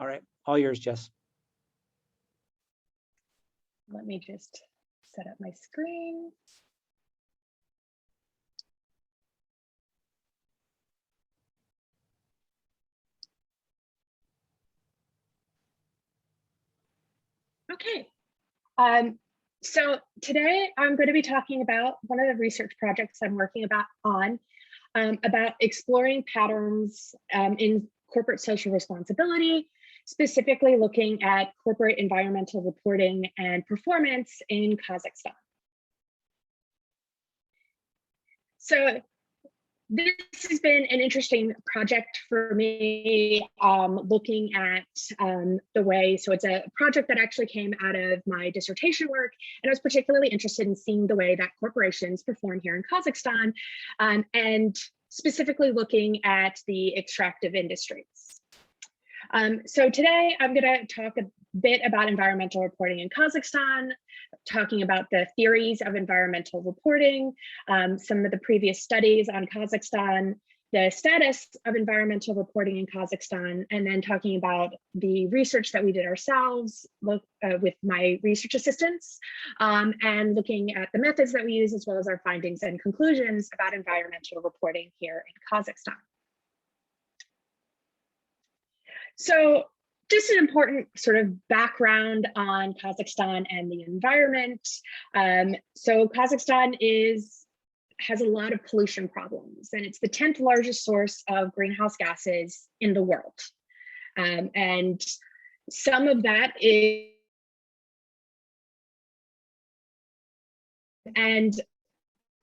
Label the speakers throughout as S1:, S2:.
S1: All right, all yours, Jess.
S2: Let me just set up my screen. Okay. So today I'm going to be talking about one of the research projects I'm working on about exploring patterns in corporate social responsibility, specifically looking at corporate environmental reporting and performance in Kazakhstan. So this has been an interesting project for me, looking at the way, so it's a project that actually came out of my dissertation work, and I was particularly interested in seeing the way that corporations perform here in Kazakhstan, and specifically looking at the extractive industries. So today I'm going to talk a bit about environmental reporting in Kazakhstan, talking about the theories of environmental reporting, some of the previous studies on Kazakhstan, the status of environmental reporting in Kazakhstan, and then talking about the research that we did ourselves with my research assistants, and looking at the methods that we use, as well as our findings and conclusions about environmental reporting here in Kazakhstan. So just an important sort of background on Kazakhstan and the environment. So Kazakhstan has a lot of pollution problems, and it's the 10th largest source of greenhouse gases in the world. And some of that is, and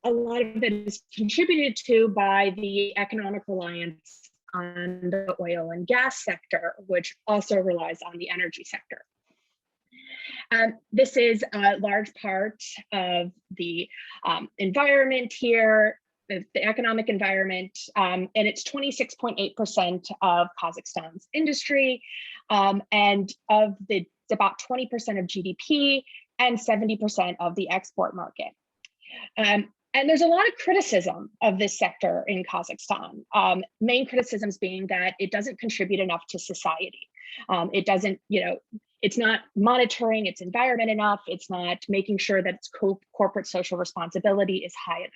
S2: a lot of it is contributed to by the economic reliance on the oil and gas sector, which also relies on the energy sector. This is a large part of the environment here, the economic environment, and it's 26.8% of Kazakhstan's industry, and it's about 20% of GDP and 70% of the export market. And there's a lot of criticism of this sector in Kazakhstan. Main criticisms being that it doesn't contribute enough to society. It doesn't, it's not monitoring its environment enough. It's not making sure that its corporate social responsibility is high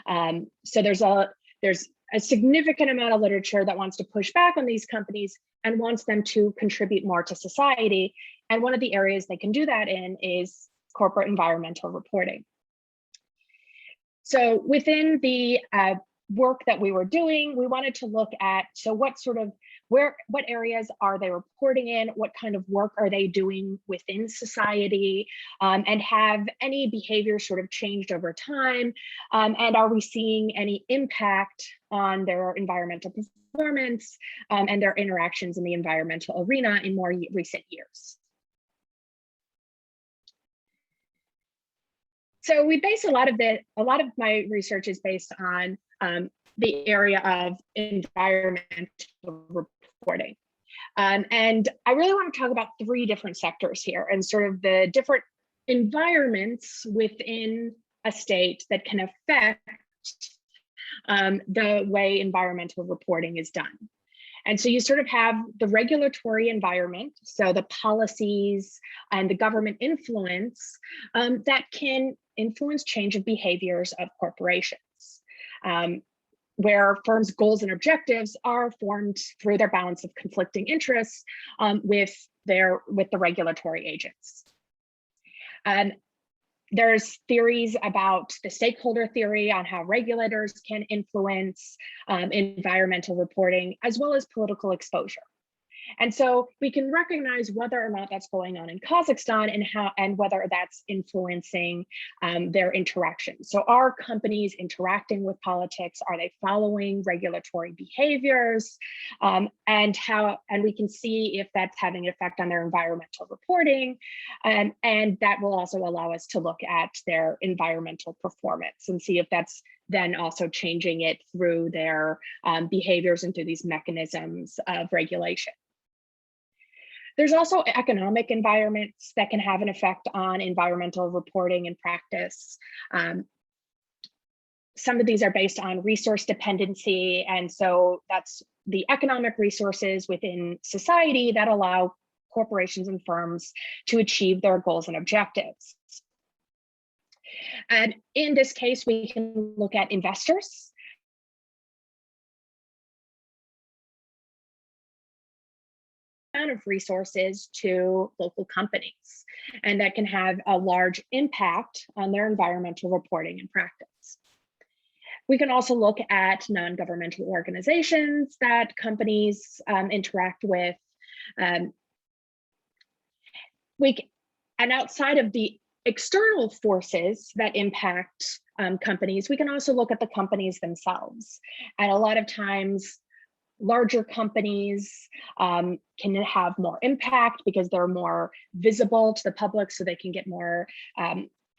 S2: enough. So there's a significant amount of literature that wants to push back on these companies and wants them to contribute more to society. And one of the areas they can do that in is corporate environmental reporting. So within the work that we were doing, we wanted to look at, so what areas are they reporting in? What kind of work are they doing within society? And have any behavior sort of changed over time? And are we seeing any impact on their environmental performance and their interactions in the environmental arena in more recent years? So we base a lot of my research is based on the area of environmental reporting. And I really want to talk about 3 different sectors here and sort of the different environments within a state that can affect the way environmental reporting is done. And so you sort of have the regulatory environment, so the policies and the government influence that can influence change of behaviors of corporations, where firms' goals and objectives are formed through their balance of conflicting interests with the regulatory agents. There's theories about the stakeholder theory on how regulators can influence environmental reporting, as well as political exposure. And so we can recognize whether or not that's going on in Kazakhstan and whether that's influencing their interactions. So are companies interacting with politics? Are they following regulatory behaviors? And we can see if that's having an effect on their environmental reporting. And that will also allow us to look at their environmental performance and see if that's then also changing it through their behaviors and through these mechanisms of regulation. There's also economic environments that can have an effect on environmental reporting and practice. Some of these are based on resource dependency, and so that's the economic resources within society that allow corporations and firms to achieve their goals and objectives. And in this case, we can look at investors. Of resources to local companies, and that can have a large impact on their environmental reporting and practice. We can also look at non-governmental organizations that companies interact with. And outside of the external forces that impact companies, we can also look at the companies themselves. And a lot of times, larger companies can have more impact because they're more visible to the public, so they can get more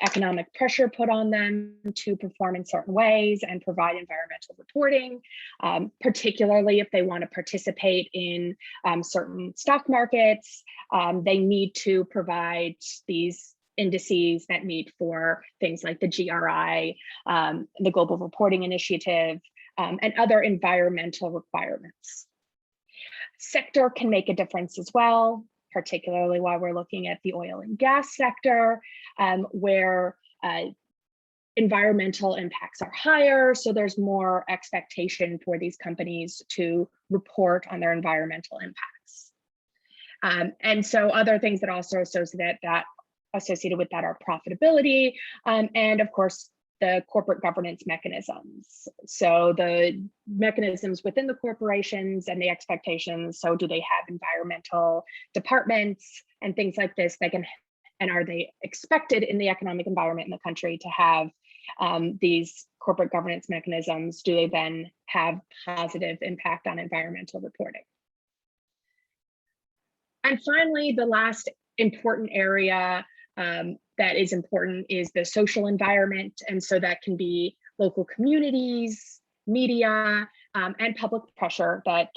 S2: economic pressure put on them to perform in certain ways and provide environmental reporting, particularly if they want to participate in certain stock markets. They need to provide these indices that meet for things like the GRI, the Global Reporting Initiative, and other environmental requirements. Sector can make a difference as well, particularly while we're looking at the oil and gas sector, where environmental impacts are higher, so there's more expectation for these companies to report on their environmental impacts. And so other things that also associated with that are profitability, and of course, the corporate governance mechanisms. So the mechanisms within the corporations and the expectations. So do they have environmental departments and things like this that can, and are they expected in the economic environment in the country to have these corporate governance mechanisms? Do they then have positive impact on environmental reporting? And finally, the last important area that is important is the social environment. And so that can be local communities, media, and public pressure that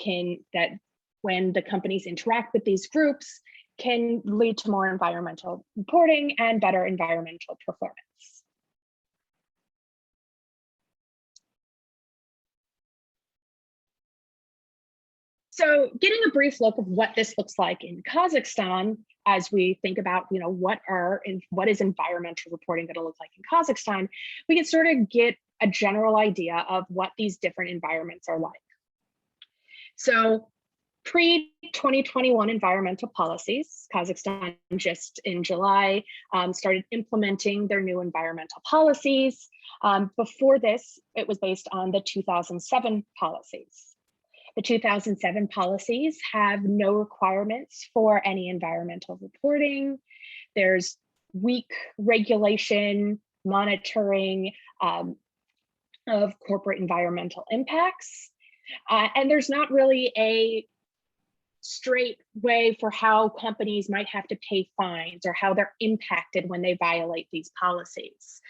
S2: when the companies interact with these groups can lead to more environmental reporting and better environmental performance. So getting a brief look of what this looks like in Kazakhstan as we think about, what is environmental reporting going to look like in Kazakhstan, we can sort of get a general idea of what these different environments are like. So pre-2021 environmental policies, Kazakhstan just in July started implementing their new environmental policies. Before this, it was based on the 2007 policies. The 2007 policies have no requirements for any environmental reporting. There's weak regulation, monitoring of corporate environmental impacts. And there's not really a straight way for how companies might have to pay fines or how they're impacted when they violate these policies.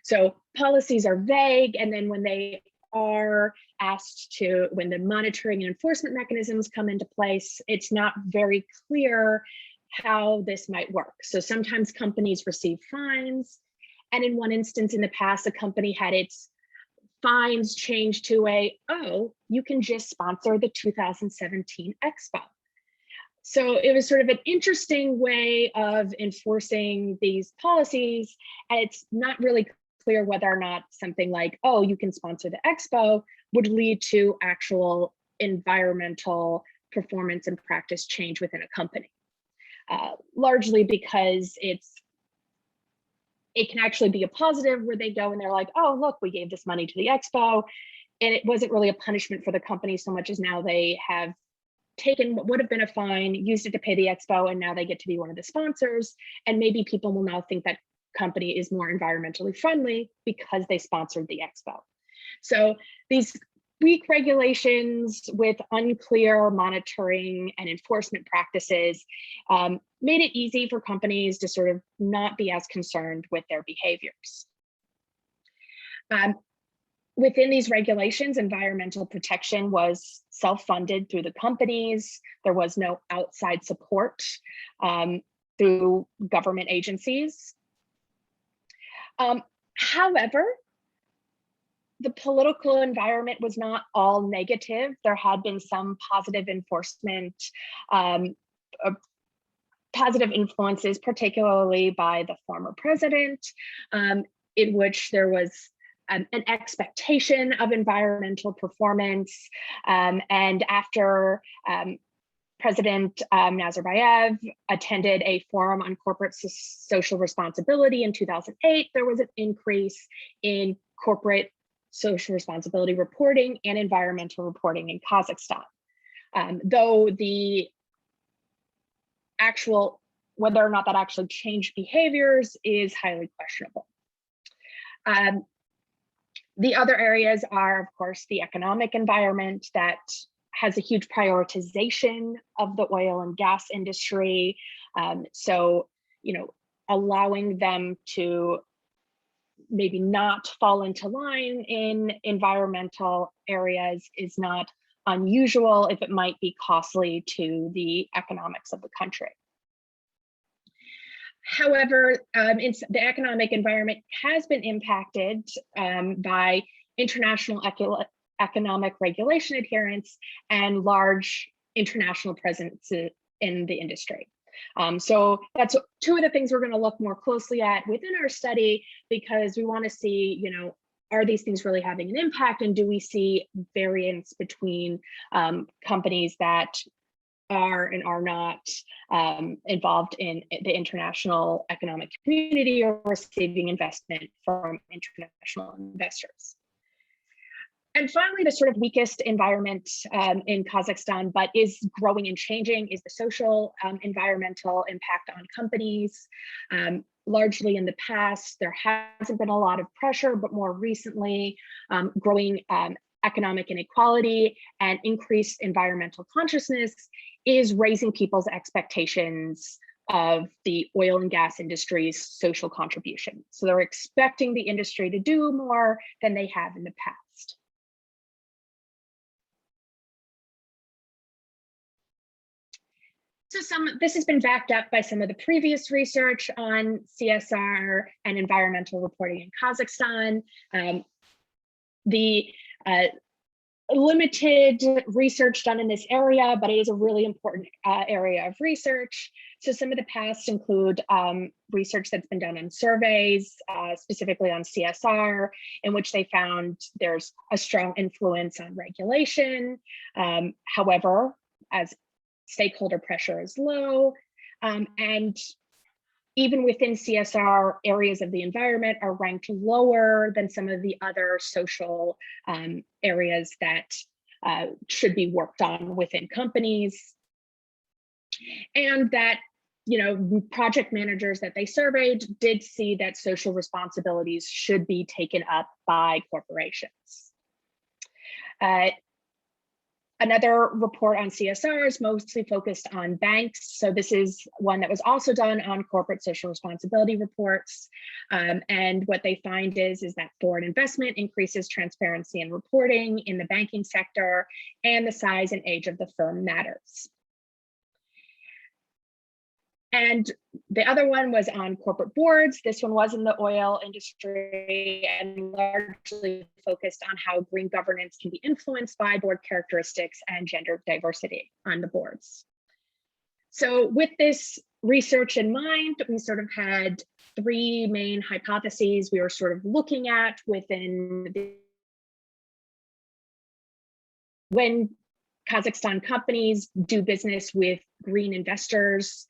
S2: So policies are vague, and then when they are asked to, when the monitoring and enforcement mechanisms come into place, it's not very clear how this might work. So sometimes companies receive fines, and in one instance in the past, a company had its fines changed to you can just sponsor the 2017 Expo. So it was sort of an interesting way of enforcing these policies, and it's not really clear whether or not something like, you can sponsor the Expo would lead to actual environmental performance and practice change within a company. Largely because it can actually be a positive where they go and they're like, look, we gave this money to the Expo, and it wasn't really a punishment for the company so much as now they have taken what would have been a fine, used it to pay the Expo, and now they get to be one of the sponsors, and maybe people will now think that company is more environmentally friendly because they sponsored the Expo. So these weak regulations with unclear monitoring and enforcement practices made it easy for companies to sort of not be as concerned with their behaviors. Within these regulations, environmental protection was self-funded through the companies. There was no outside support through government agencies. However, the political environment was not all negative. There had been some positive enforcement, positive influences, particularly by the former president, in which there was an expectation of environmental performance. And after President Nazarbayev attended a forum on corporate social responsibility in 2008, there was an increase in corporate social responsibility reporting and environmental reporting in Kazakhstan. Though the actual, whether or not that actually changed behaviors is highly questionable. The other areas are, of course, the economic environment that has a huge prioritization of the oil and gas industry. So, allowing them to maybe not fall into line in environmental areas is not unusual if it might be costly to the economics of the country. However, the economic environment has been impacted by international economic regulation adherence and large international presence in the industry. So that's two of the things we're going to look more closely at within our study, because we want to see, are these things really having an impact, and do we see variance between companies that are and are not involved in the international economic community or receiving investment from international investors. And finally, the sort of weakest environment in Kazakhstan, but is growing and changing, is the social environmental impact on companies. Largely in the past, there hasn't been a lot of pressure, but more recently, growing economic inequality and increased environmental consciousness is raising people's expectations of the oil and gas industry's social contribution. So they're expecting the industry to do more than they have in the past. So this has been backed up by some of the previous research on CSR and environmental reporting in Kazakhstan. The limited research done in this area, but it is a really important area of research. So some of the past include research that's been done on surveys, specifically on CSR, in which they found there's a strong influence on regulation. However, as stakeholder pressure is low, and even within CSR, areas of the environment are ranked lower than some of the other social areas that should be worked on within companies. And that, project managers that they surveyed did see that social responsibilities should be taken up by corporations. Another report on CSR is mostly focused on banks. So this is one that was also done on corporate social responsibility reports. And what they find is that foreign investment increases transparency and reporting in the banking sector, and the size and age of the firm matters. And the other one was on corporate boards. This one was in the oil industry and largely focused on how green governance can be influenced by board characteristics and gender diversity on the boards. So with this research in mind, we sort of had three main hypotheses we were sort of looking at within when Kazakhstan companies do business with green investors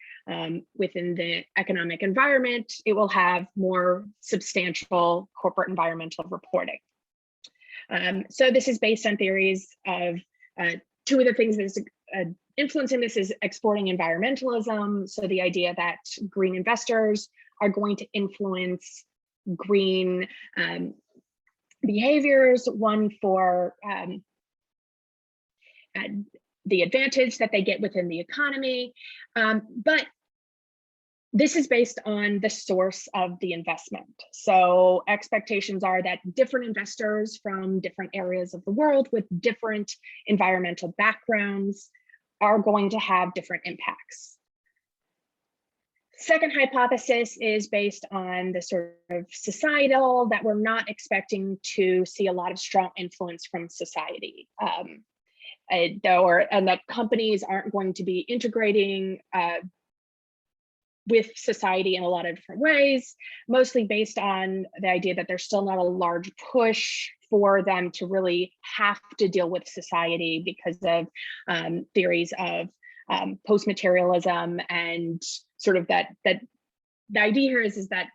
S2: within the economic environment, it will have more substantial corporate environmental reporting. So this is based on theories of two of the things that is influencing this is exporting environmentalism. So the idea that green investors are going to influence green behaviors, one for the advantage that they get within the economy, but this is based on the source of the investment. So expectations are that different investors from different areas of the world with different environmental backgrounds are going to have different impacts. Second hypothesis is based on the sort of societal, that we're not expecting to see a lot of strong influence from society. And that companies aren't going to be integrating with society in a lot of different ways, mostly based on the idea that there's still not a large push for them to really have to deal with society because of theories of post-materialism, and sort of that the idea here is that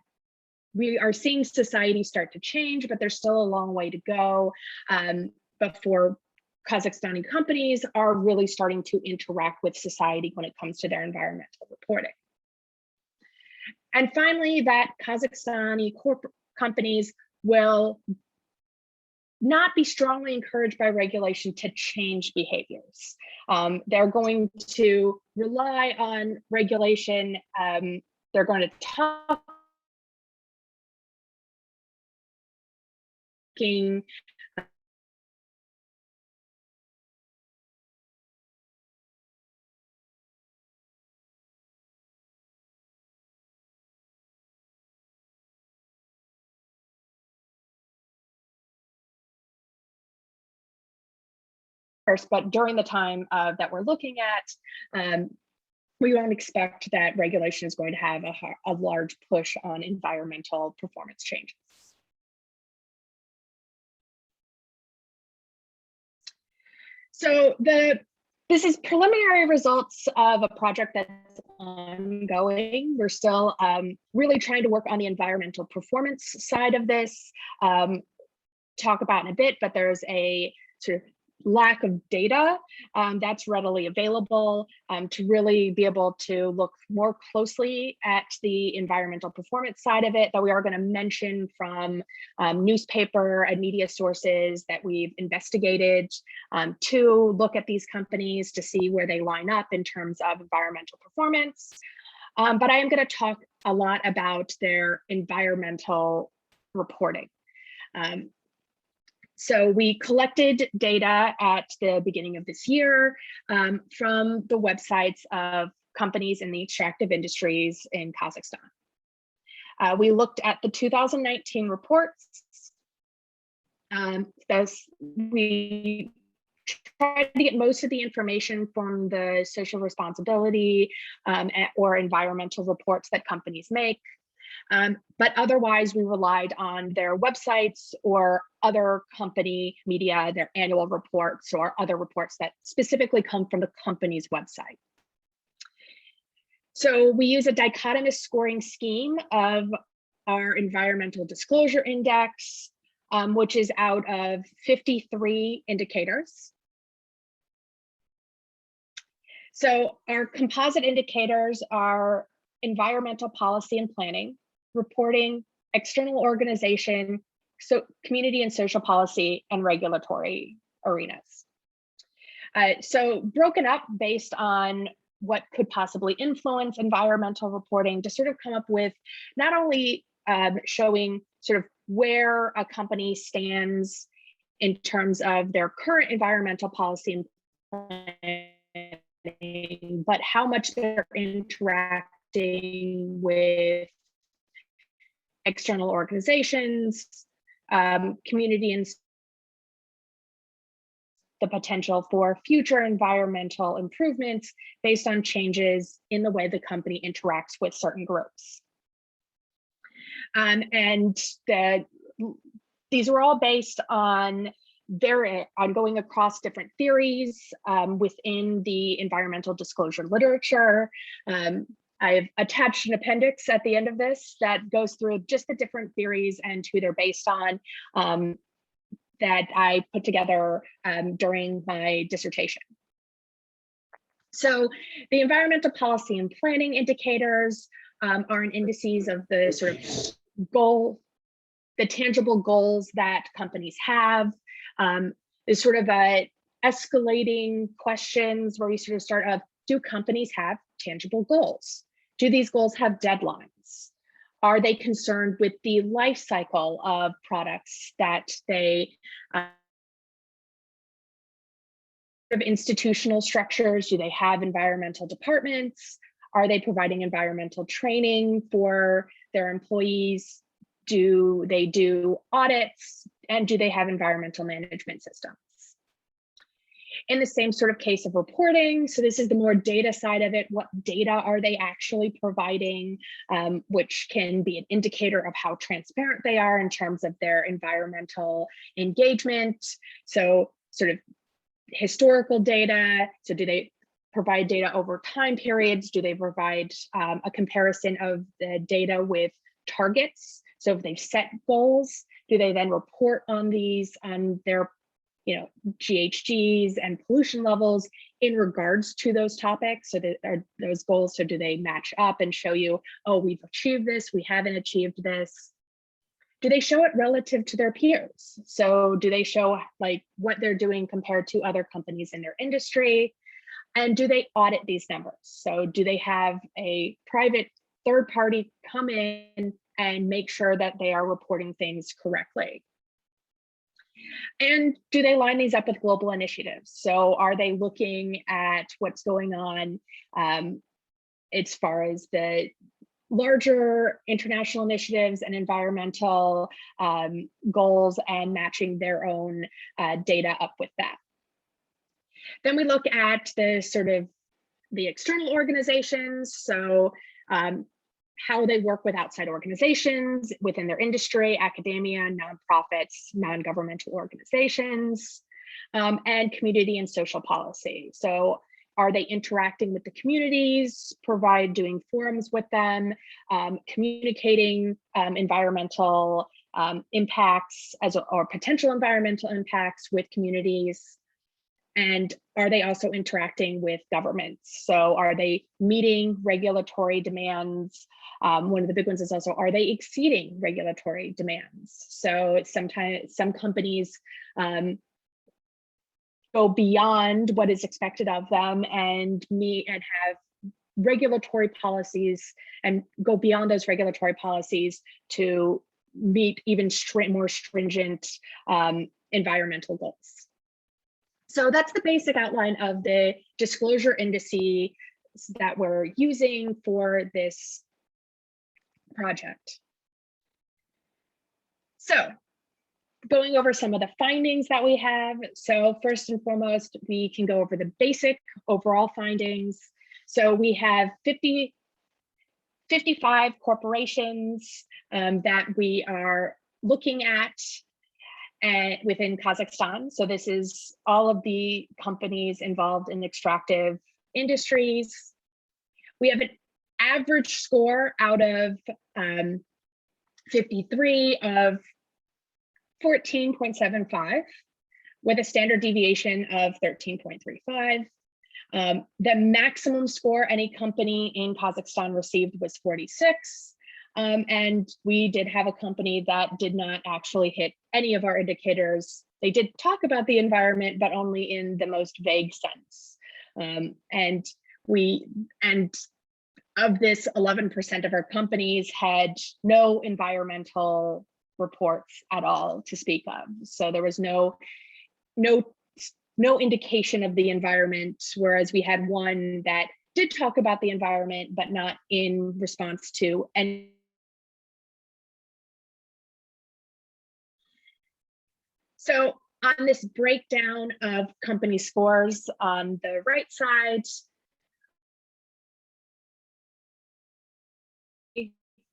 S2: we are seeing society start to change, but there's still a long way to go before Kazakhstani companies are really starting to interact with society when it comes to their environmental reporting. And finally, that Kazakhstani corporate companies will not be strongly encouraged by regulation to change behaviors. They're going to rely on regulation. They're going to talk but during the time that we're looking at, we won't expect that regulation is going to have a large push on environmental performance changes. So this is preliminary results of a project that's ongoing. We're still really trying to work on the environmental performance side of this, talk about in a bit, but there's a sort of lack of data that's readily available to really be able to look more closely at the environmental performance side of it, that we are going to mention from newspaper and media sources that we've investigated to look at these companies to see where they line up in terms of environmental performance. But I am going to talk a lot about their environmental reporting. So we collected data at the beginning of this year from the websites of companies in the extractive industries in Kazakhstan. We looked at the 2019 reports. We tried to get most of the information from the social responsibility or environmental reports that companies make. But otherwise, we relied on their websites or other company media, their annual reports or other reports that specifically come from the company's website. So we use a dichotomous scoring scheme of our environmental disclosure index, which is out of 53 indicators. So our composite indicators are environmental policy and planning, reporting, external organization, so community and social policy, and regulatory arenas. So broken up based on what could possibly influence environmental reporting to sort of come up with not only showing sort of where a company stands in terms of their current environmental policy and planning, but how much they're interacting with external organizations, community, and the potential for future environmental improvements based on changes in the way the company interacts with certain groups. And these were all based on going across different theories within the environmental disclosure literature. I've attached an appendix at the end of this that goes through just the different theories and who they're based on that I put together during my dissertation. So the environmental policy and planning indicators are indices of the sort of the tangible goals that companies have. There's sort of a escalating questions where we sort of start of, do companies have tangible goals? Do these goals have deadlines? Are they concerned with the life cycle of products that they have institutional structures? Do they have environmental departments? Are they providing environmental training for their employees? Do they do audits? And do they have environmental management systems? In the same sort of case of reporting, so this is the more data side of it, what data are they actually providing, which can be an indicator of how transparent they are in terms of their environmental engagement. So sort of historical data, so do they provide data over time periods? Do they provide a comparison of the data with targets? So if they've set goals, do they then report on these, on their GHGs and pollution levels in regards to those topics? So that are those goals, so do they match up and show you, oh, we've achieved this, we haven't achieved this? Do they show it relative to their peers? So do they show like what they're doing compared to other companies in their industry? And do they audit these numbers? So do they have a private third party come in and make sure that they are reporting things correctly? And do they line these up with global initiatives? So are they looking at what's going on as far as the larger international initiatives and environmental goals and matching their own data up with that? Then we look at the sort of the external organizations. So how they work with outside organizations within their industry, academia, nonprofits, non-governmental organizations, and community and social policy. So are they interacting with the communities, doing forums with them, communicating environmental impacts or potential environmental impacts with communities? And are they also interacting with governments? So are they meeting regulatory demands? One of the big ones is also, are they exceeding regulatory demands? So sometimes some companies go beyond what is expected of them and meet and have regulatory policies and go beyond those regulatory policies to meet even more stringent environmental goals. So that's the basic outline of the disclosure indices that we're using for this project. So going over some of the findings that we have. So first and foremost, we can go over the basic overall findings. So we have 55 corporations that we are looking at within Kazakhstan. So this is all of the companies involved in extractive industries. We have an average score out of 53 of 14.75 with a standard deviation of 13.35. The maximum score any company in Kazakhstan received was 46. And we did have a company that did not actually hit any of our indicators. They did talk about the environment, but only in the most vague sense. And of this, 11% of our companies had no environmental reports at all to speak of. So there was no indication of the environment, whereas we had one that did talk about the environment, but not in response to any. So on this breakdown of company scores on the right side,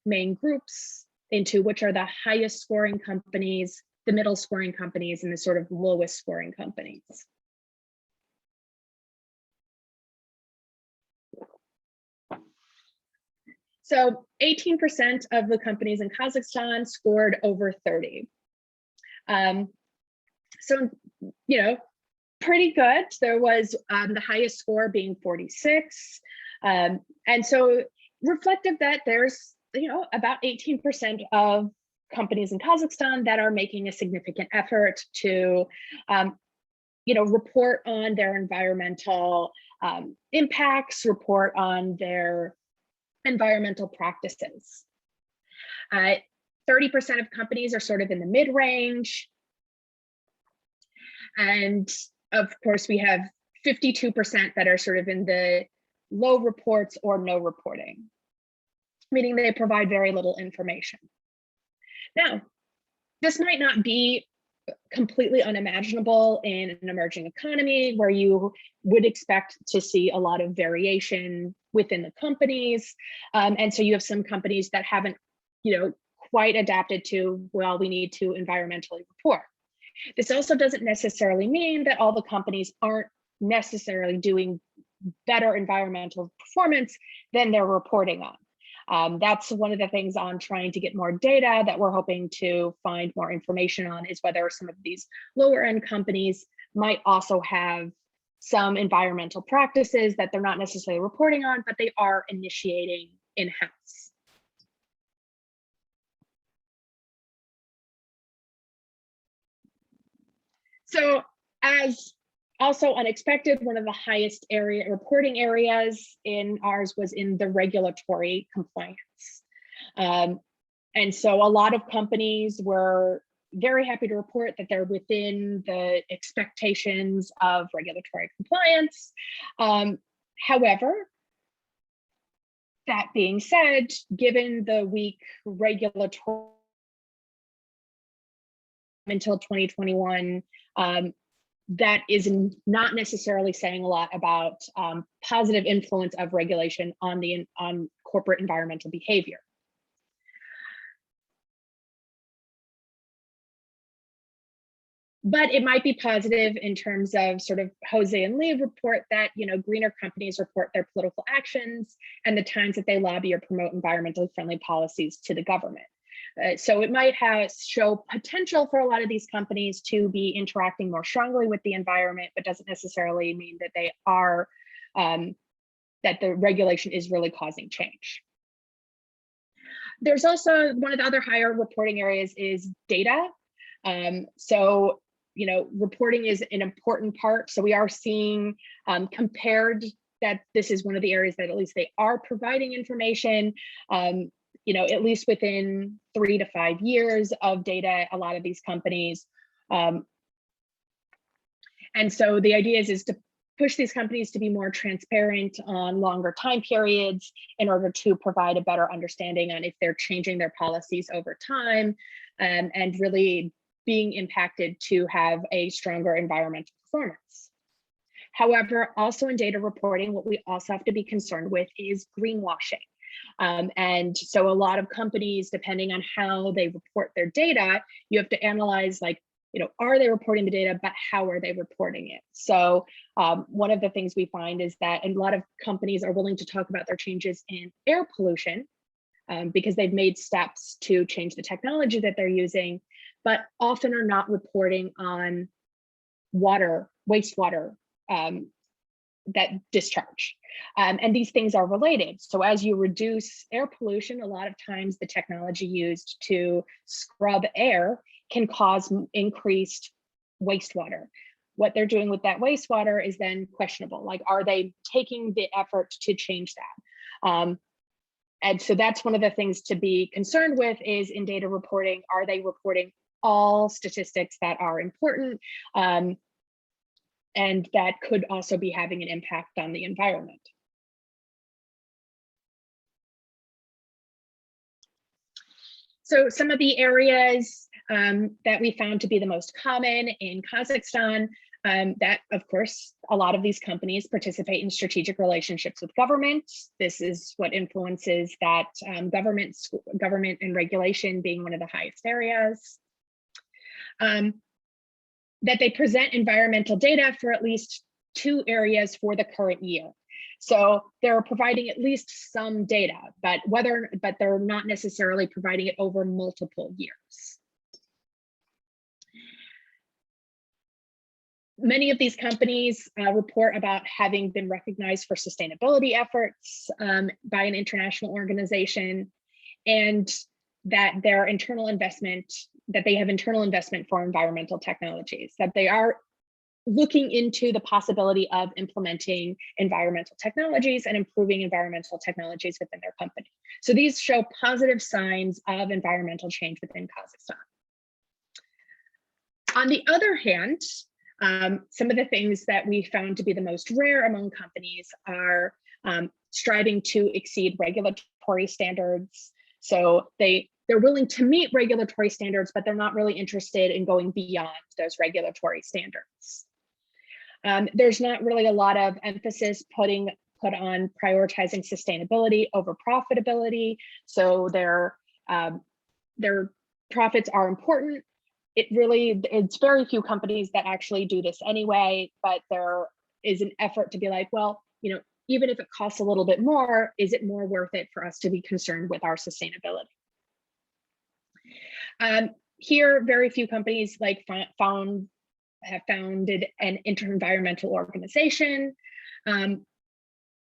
S2: main groups into which are the highest scoring companies, the middle scoring companies, and the sort of lowest scoring companies. So 18% of the companies in Kazakhstan scored over 30. So, pretty good. There was the highest score being 46. And so reflective that there's, about 18% of companies in Kazakhstan that are making a significant effort to, report on their environmental impacts, report on their environmental practices. 30% of companies are sort of in the mid-range. And of course, we have 52% that are sort of in the low reports or no reporting, meaning they provide very little information. Now, this might not be completely unimaginable in an emerging economy where you would expect to see a lot of variation within the companies. And so you have some companies that haven't, quite adapted to, well, we need to environmentally report. This also doesn't necessarily mean that all the companies aren't necessarily doing better environmental performance than they're reporting on. That's one of the things on trying to get more data that we're hoping to find more information on, is whether some of these lower end companies might also have some environmental practices that they're not necessarily reporting on, but they are initiating in-house. So as also unexpected, one of the highest reporting areas in ours was in the regulatory compliance. And so a lot of companies were very happy to report that they're within the expectations of regulatory compliance. However, that being said, given the weak regulatory until 2021, that is not necessarily saying a lot about positive influence of regulation on corporate environmental behavior. But it might be positive in terms of sort of Jose and Lee report that, greener companies report their political actions and the times that they lobby or promote environmentally friendly policies to the government. So it might show potential for a lot of these companies to be interacting more strongly with the environment, but doesn't necessarily mean that they are, that the regulation is really causing change. There's also one of the other higher reporting areas is data. So, reporting is an important part. So we are seeing compared that this is one of the areas that at least they are providing information. At least within 3 to 5 years of data, a lot of these companies. And so the idea is to push these companies to be more transparent on longer time periods in order to provide a better understanding on if they're changing their policies over time, and really being impacted to have a stronger environmental performance. However, also in data reporting, what we also have to be concerned with is greenwashing. And so a lot of companies, depending on how they report their data, you have to analyze, are they reporting the data, but how are they reporting it? So one of the things we find is that a lot of companies are willing to talk about their changes in air pollution because they've made steps to change the technology that they're using, but often are not reporting on wastewater that discharge. And these things are related. So as you reduce air pollution, a lot of times the technology used to scrub air can cause increased wastewater. What they're doing with that wastewater is then questionable. Like, are they taking the effort to change that? And so that's one of the things to be concerned with is in data reporting, are they reporting all statistics that are important? And that could also be having an impact on the environment. So some of the areas that we found to be the most common in Kazakhstan, that of course, a lot of these companies participate in strategic relationships with government. This is what influences that government and regulation being one of the highest areas. That they present environmental data for at least 2 areas for the current year. So they're providing at least some data, but they're not necessarily providing it over multiple years. Many of these companies report about having been recognized for sustainability efforts by an international organization, and that their internal investment, that they have internal investment for environmental technologies, that they are looking into the possibility of implementing environmental technologies and improving environmental technologies within their company. So these show positive signs of environmental change within Kazakhstan. On the other hand, some of the things that we found to be the most rare among companies are striving to exceed regulatory standards. So they're willing to meet regulatory standards, but they're not really interested in going beyond those regulatory standards. There's not really a lot of emphasis put on prioritizing sustainability over profitability. So their profits are important. It's very few companies that actually do this anyway, but there is an effort to be like, well, even if it costs a little bit more, is it more worth it for us to be concerned with our sustainability? Here, very few companies have founded an inter-environmental organization,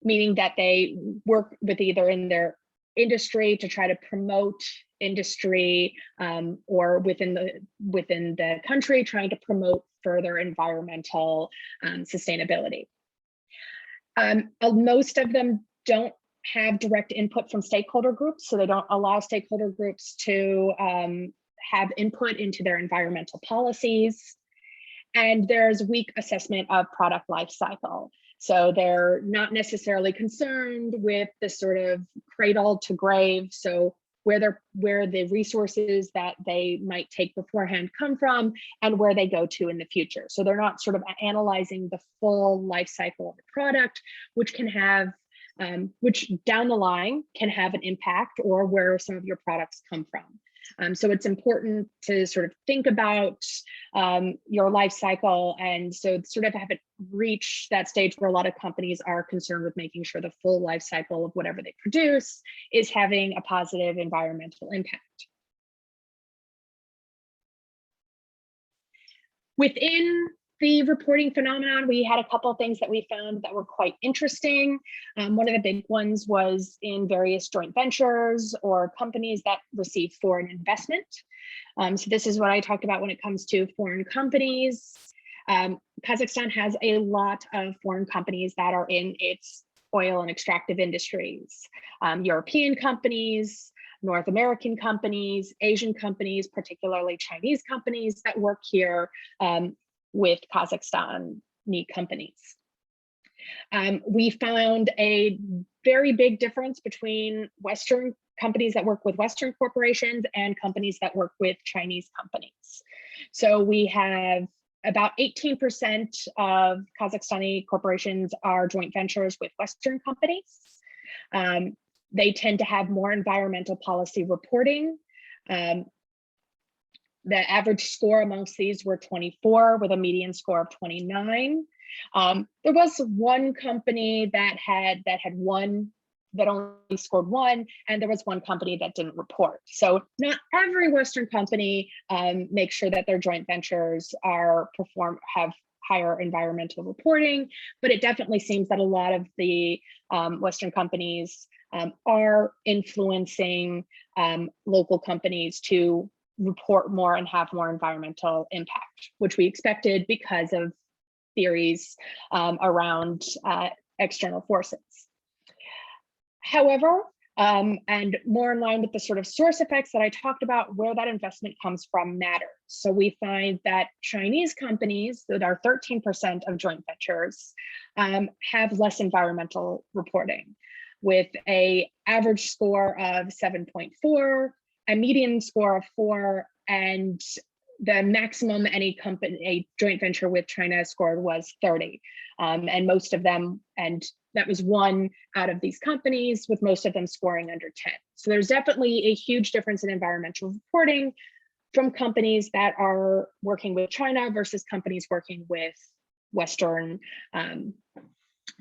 S2: meaning that they work with either in their industry to try to promote industry, or within the country trying to promote further environmental sustainability. Most of them don't have direct input from stakeholder groups, so they don't allow stakeholder groups to have input into their environmental policies. And there's weak assessment of product life cycle. So they're not necessarily concerned with the sort of cradle to grave. So where the resources that they might take beforehand come from and where they go to in the future. So they're not sort of analyzing the full life cycle of the product, which can have, which down the line can have an impact, or where some of your products come from. So it's important to sort of think about your life cycle, and so sort of have it reach that stage where a lot of companies are concerned with making sure the full life cycle of whatever they produce is having a positive environmental impact. Within the reporting phenomenon, we had a couple of things that we found that were quite interesting. One of the big ones was in various joint ventures or companies that receive foreign investment. So this is what I talked about when it comes to foreign companies. Kazakhstan has a lot of foreign companies that are in its oil and extractive industries. European companies, North American companies, Asian companies, particularly Chinese companies that work here with Kazakhstani companies. We found a very big difference between Western companies that work with Western corporations and companies that work with Chinese companies. So we have about 18% of Kazakhstani corporations are joint ventures with Western companies. They tend to have more environmental policy reporting. The average score amongst these were 24 with a median score of 29. There was one company that only scored 1, and there was one company that didn't report. So not every Western company makes sure that their joint ventures have higher environmental reporting, but it definitely seems that a lot of the Western companies are influencing local companies to report more and have more environmental impact, which we expected because of theories around external forces. However, and more in line with the sort of source effects that I talked about, where that investment comes from matters. So we find that Chinese companies that are 13% of joint ventures have less environmental reporting, with an average score of 7.4, a median score of 4, and the maximum a joint venture with China scored was 30. And most of them, and that was 1 out of these companies, with most of them scoring under 10. So there's definitely a huge difference in environmental reporting from companies that are working with China versus companies working with Western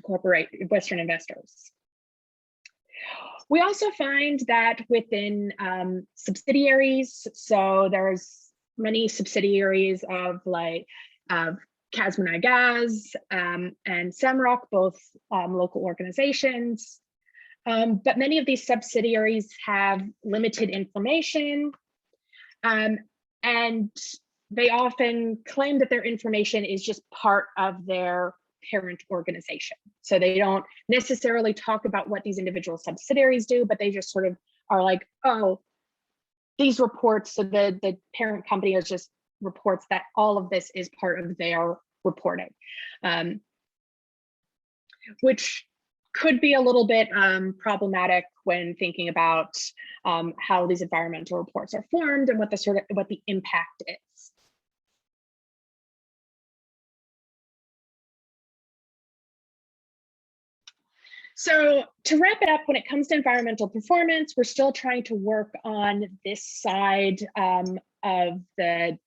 S2: Western investors. We also find that within subsidiaries, so there's many subsidiaries of Kazmunaygaz and Samrock, both local organizations. But many of these subsidiaries have limited information, and they often claim that their information is just part of their parent organization. So they don't necessarily talk about what these individual subsidiaries do, but they just sort of are like, oh, these reports, so the parent company is just reports that all of this is part of their reporting, which could be a little bit problematic when thinking about how these environmental reports are formed and what the impact is. So to wrap it up, when it comes to environmental performance, we're still trying to work on this side of the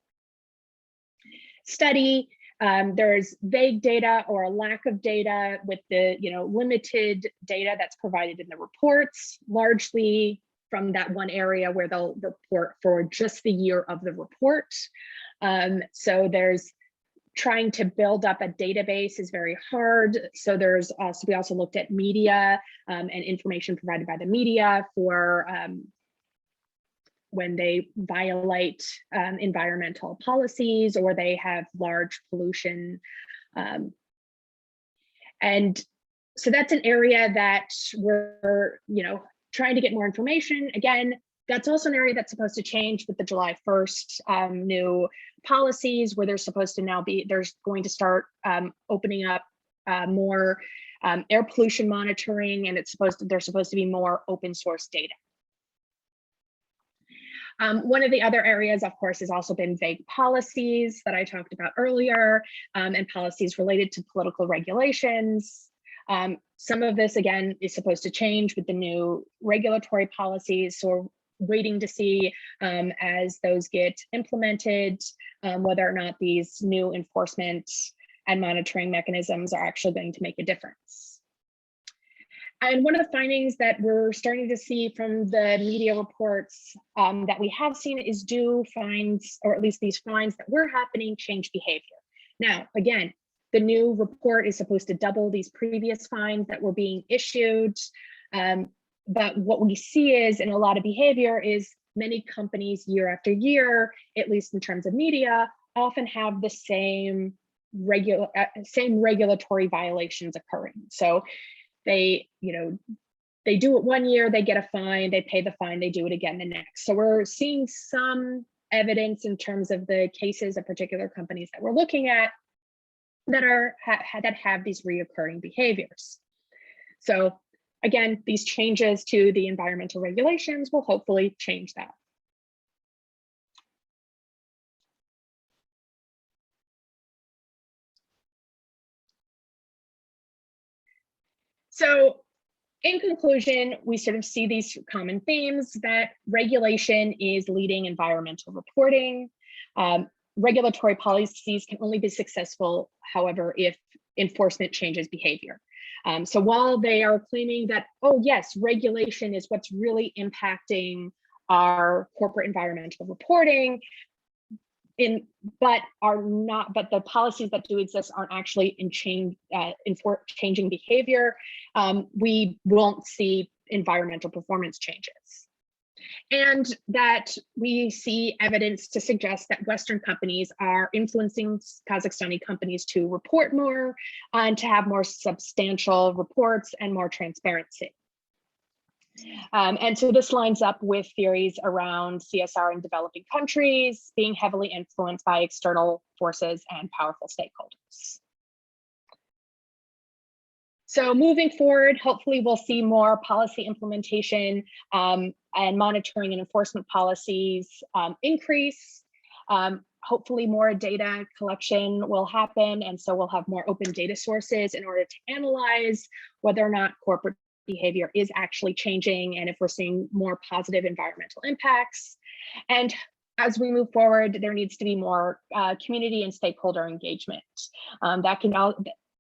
S2: study. There's vague data or a lack of data with the limited data that's provided in the reports, largely from that one area where they'll report for just the year of the report. So there's trying to build up a database is very hard. So we also looked at media and information provided by the media for when they violate environmental policies or they have large pollution. And so that's an area that we're trying to get more information. Again, that's also an area that's supposed to change with the July 1st new policies, where there's going to start opening up more air pollution monitoring, and there's supposed to be more open source data. One of the other areas, of course, has also been vague policies that I talked about earlier, and policies related to political regulations. Some of this, again, is supposed to change with the new regulatory policies. So we're waiting to see as those get implemented, whether or not these new enforcement and monitoring mechanisms are actually going to make a difference. And one of the findings that we're starting to see from the media reports that we have seen is do fines, or at least these fines that were happening, change behavior. Now, again, the new report is supposed to double these previous fines that were being issued. But what we see is in a lot of behavior is many companies year after year, at least in terms of media, often have the same regulatory violations occurring. So they do it one year, they get a fine, they pay the fine, they do it again the next. So we're seeing some evidence in terms of the cases of particular companies that we're looking at that have these reoccurring behaviors. So again, these changes to the environmental regulations will hopefully change that. So in conclusion, we sort of see these common themes that regulation is leading environmental reporting. Regulatory policies can only be successful, however, if enforcement changes behavior. So while they are claiming that, oh yes, regulation is what's really impacting our corporate environmental reporting, but the policies that do exist aren't actually changing behavior, we won't see environmental performance changes. And that we see evidence to suggest that Western companies are influencing Kazakhstani companies to report more and to have more substantial reports and more transparency. And so this lines up with theories around CSR in developing countries being heavily influenced by external forces and powerful stakeholders. So moving forward, hopefully we'll see more policy implementation and monitoring and enforcement policies increase. Hopefully more data collection will happen, and so we'll have more open data sources in order to analyze whether or not corporate behavior is actually changing and if we're seeing more positive environmental impacts. And as we move forward, there needs to be more community and stakeholder engagement.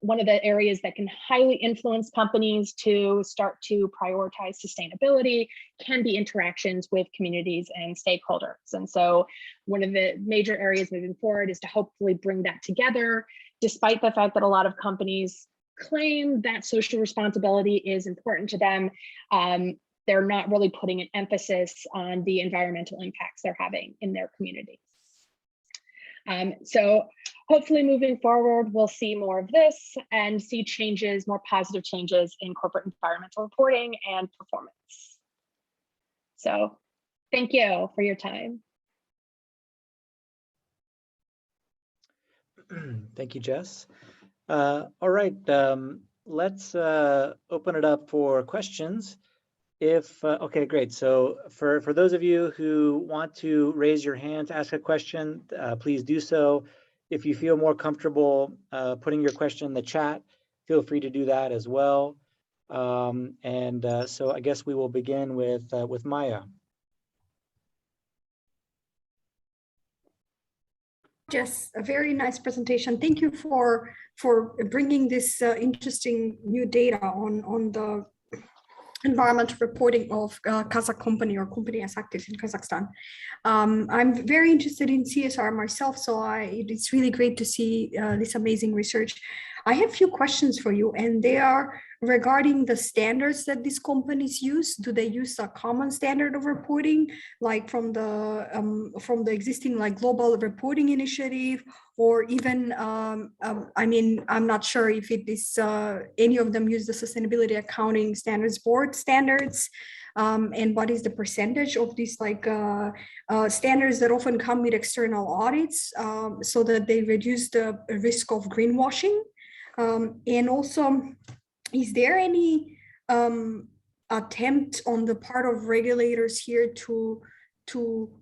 S2: One of the areas that can highly influence companies to start to prioritize sustainability can be interactions with communities and stakeholders. And so one of the major areas moving forward is to hopefully bring that together, despite the fact that a lot of companies claim that social responsibility is important to them. They're not really putting an emphasis on the environmental impacts they're having in their communities. So hopefully moving forward, we'll see more of this and see changes, more positive changes in corporate environmental reporting and performance. So thank you for your time.
S1: Thank you, Jess. All right, let's open it up for questions. Okay, great. So for those of you who want to raise your hand to ask a question, please do so. If you feel more comfortable putting your question in the chat, feel free to do that as well. So I guess we will begin with Maya.
S3: Jess, a very nice presentation. Thank you for bringing this interesting new data on the environmental reporting of Kazakh company or company as active in Kazakhstan. I'm very interested in CSR myself, so it's really great to see this amazing research. I have a few questions for you, and they are regarding the standards that these companies use. Do they use a common standard of reporting, like from the existing like global reporting initiative, or even I mean, I'm not sure if it is any of them use the Sustainability Accounting Standards Board standards. And what is the percentage of these like standards that often come with external audits, so that they reduce the risk of greenwashing? And also, is there any attempt on the part of regulators here to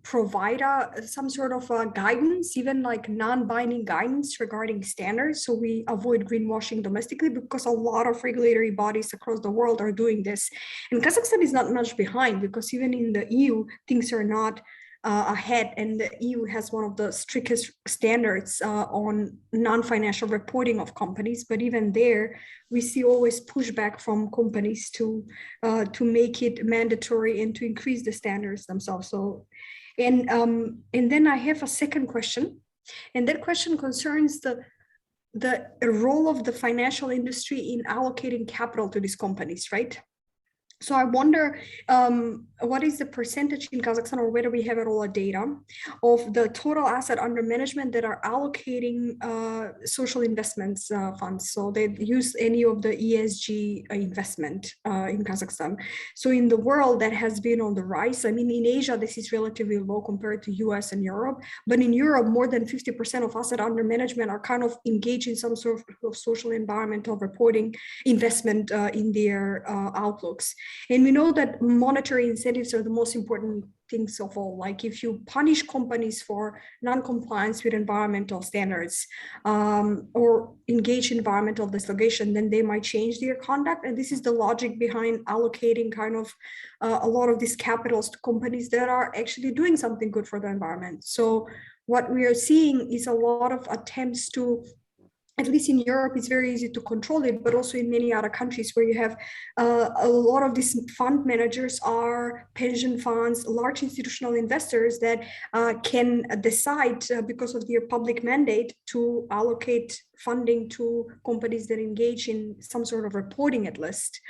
S3: provide some sort of guidance, even like non-binding guidance regarding standards, so we avoid greenwashing domestically? Because a lot of regulatory bodies across the world are doing this, and Kazakhstan is not much behind, because even in the EU things are not ahead, and the EU has one of the strictest standards on non-financial reporting of companies. But even there, we see always pushback from companies to make it mandatory and to increase the standards themselves. So, and then I have a second question, and that question concerns the role of the financial industry in allocating capital to these companies, right? So I wonder what is the percentage in Kazakhstan, or whether we have at all a data of the total asset under management that are allocating social investments funds. So they use any of the ESG investment in Kazakhstan. So in the world, that has been on the rise. I mean, in Asia, this is relatively low compared to US and Europe. But in Europe, more than 50% of asset under management are kind of engaged in some sort of social environmental reporting investment in their outlooks. And we know that monetary incentives are the most important things of all. Like if you punish companies for non-compliance with environmental standards or engage in environmental degradation, then they might change their conduct. And this is the logic behind allocating kind of a lot of these capitals to companies that are actually doing something good for the environment. So what we are seeing is a lot of attempts to, at least in Europe, it's very easy to control it, but also in many other countries where you have a lot of these fund managers are pension funds, large institutional investors that can decide because of their public mandate to allocate funding to companies that engage in some sort of reporting, at least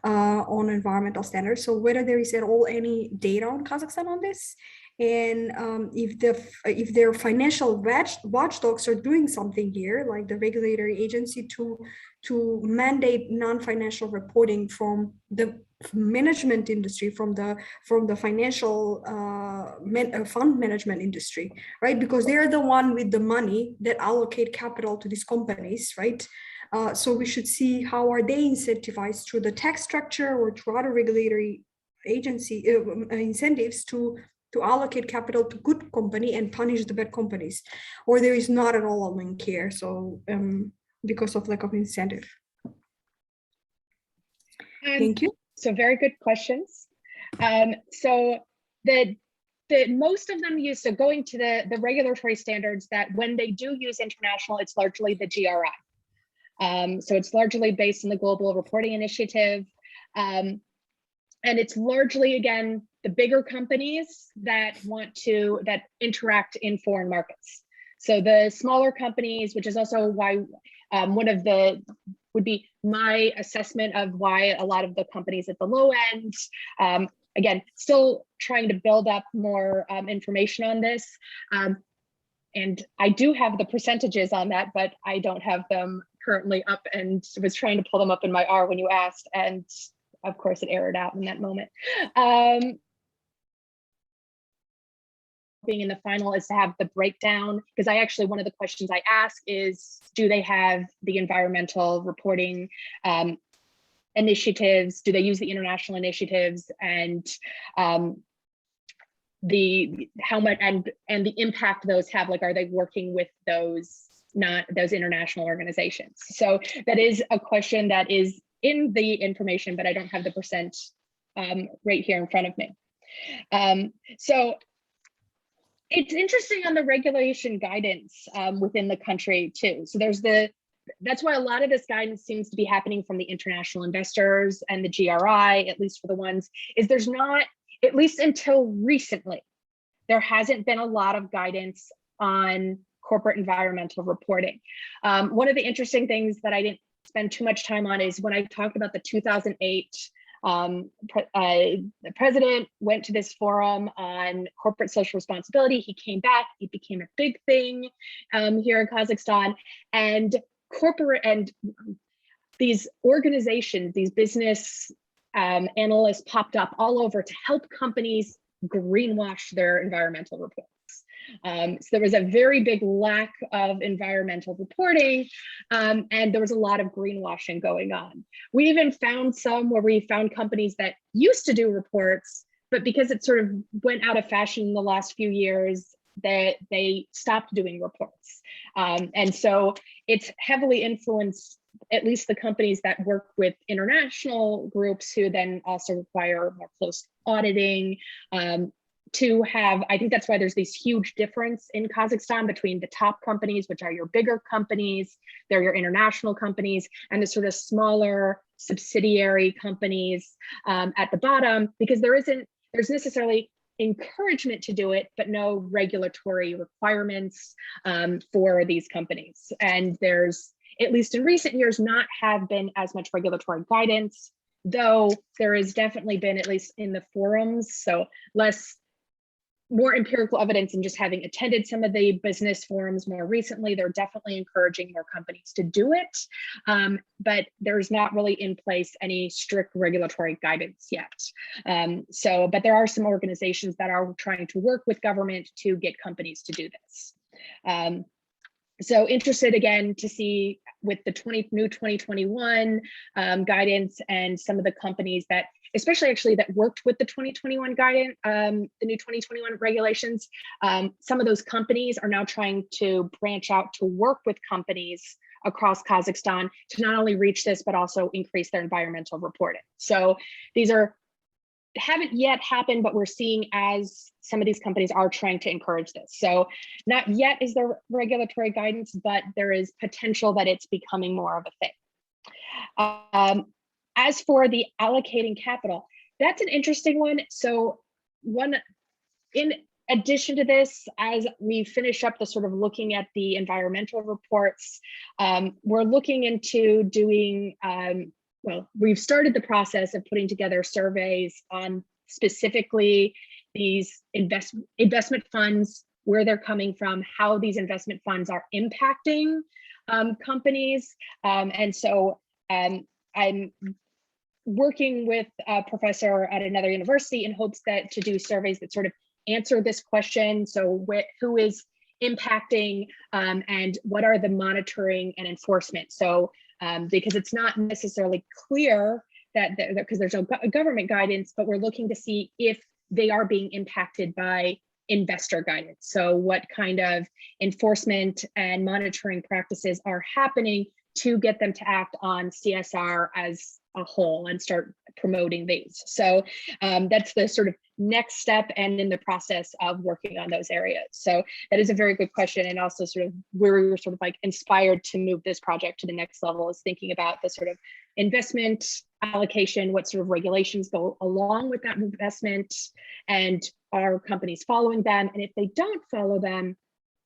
S3: on environmental standards. So whether there is at all any data on Kazakhstan on this, and if their financial watchdogs are doing something here, like the regulatory agency, to mandate non-financial reporting from the management industry, from the financial fund management industry, right? Because they're the one with the money that allocate capital to these companies, right? So we should see how are they incentivized through the tax structure or through other regulatory agency incentives to allocate capital to good company and punish the bad companies, or there is not at all a link here. So because of lack of incentive. Thank you.
S2: So very good questions. So the most of them use, so going to the regulatory standards, that when they do use international, it's largely the GRI. So it's largely based on the Global Reporting Initiative. And it's largely, again, the bigger companies that interact in foreign markets. So the smaller companies, which is also why would be my assessment of why a lot of the companies at the low end, again, still trying to build up more information on this. And I do have the percentages on that, but I don't have them currently up, and was trying to pull them up in my R when you asked, and of course it errored out in that moment. in the final is to have the breakdown, because one of the questions I ask is, do they have the environmental reporting initiatives? Do they use the international initiatives? And how much and the impact those have, like, are they working with those international organizations? So that is a question that is in the information, but I don't have the percent right here in front of me. So it's interesting on the regulation guidance within the country too. So that's why a lot of this guidance seems to be happening from the international investors and the GRI, at least for the ones, is there's not, at least until recently, there hasn't been a lot of guidance on corporate environmental reporting. One of the interesting things that I didn't spend too much time on is when I talked about the 2008, the president went to this forum on corporate social responsibility. He came back, it became a big thing here in Kazakhstan, and these organizations, these business analysts popped up all over to help companies greenwash their environmental reports. So there was a very big lack of environmental reporting, and there was a lot of greenwashing going on. We even found some where we found companies that used to do reports, but because it sort of went out of fashion in the last few years, that they stopped doing reports. And so it's heavily influenced, at least the companies that work with international groups who then also require more close auditing, to have, I think that's why there's this huge difference in Kazakhstan between the top companies, which are your bigger companies, they're your international companies, and the sort of smaller subsidiary companies at the bottom, because there's necessarily encouragement to do it, but no regulatory requirements for these companies. And there's, at least in recent years, not have been as much regulatory guidance, though there has definitely been, at least in the forums, so more empirical evidence, and just having attended some of the business forums more recently, they're definitely encouraging more companies to do it, but there's not really in place any strict regulatory guidance yet. But there are some organizations that are trying to work with government to get companies to do this. So interested again to see with the new 2021 guidance, and some of the companies that, especially actually that worked with the 2021 guidance, the new 2021 regulations, some of those companies are now trying to branch out to work with companies across Kazakhstan to not only reach this, but also increase their environmental reporting. So these haven't yet happened, but we're seeing as some of these companies are trying to encourage this. So not yet is there regulatory guidance, but there is potential that it's becoming more of a thing. As for the allocating capital, that's an interesting one. So in addition to this, as we finish up the sort of looking at the environmental reports, we're looking into doing, well, we've started the process of putting together surveys on specifically these investment funds, where they're coming from, how these investment funds are impacting companies. And so I'm working with a professor at another university in hopes that to do surveys that sort of answer this question. So who is impacting and what are the monitoring and enforcement? So because it's not necessarily clear that because there's no government guidance, but we're looking to see if they are being impacted by investor guidance. So what kind of enforcement and monitoring practices are happening to get them to act on CSR as a whole and start promoting these. So that's the sort of next step, and in the process of working on those areas. So that is a very good question, and also sort of where we were sort of like inspired to move this project to the next level is thinking about the sort of investment allocation, what sort of regulations go along with that investment, and are companies following them? And if they don't follow them,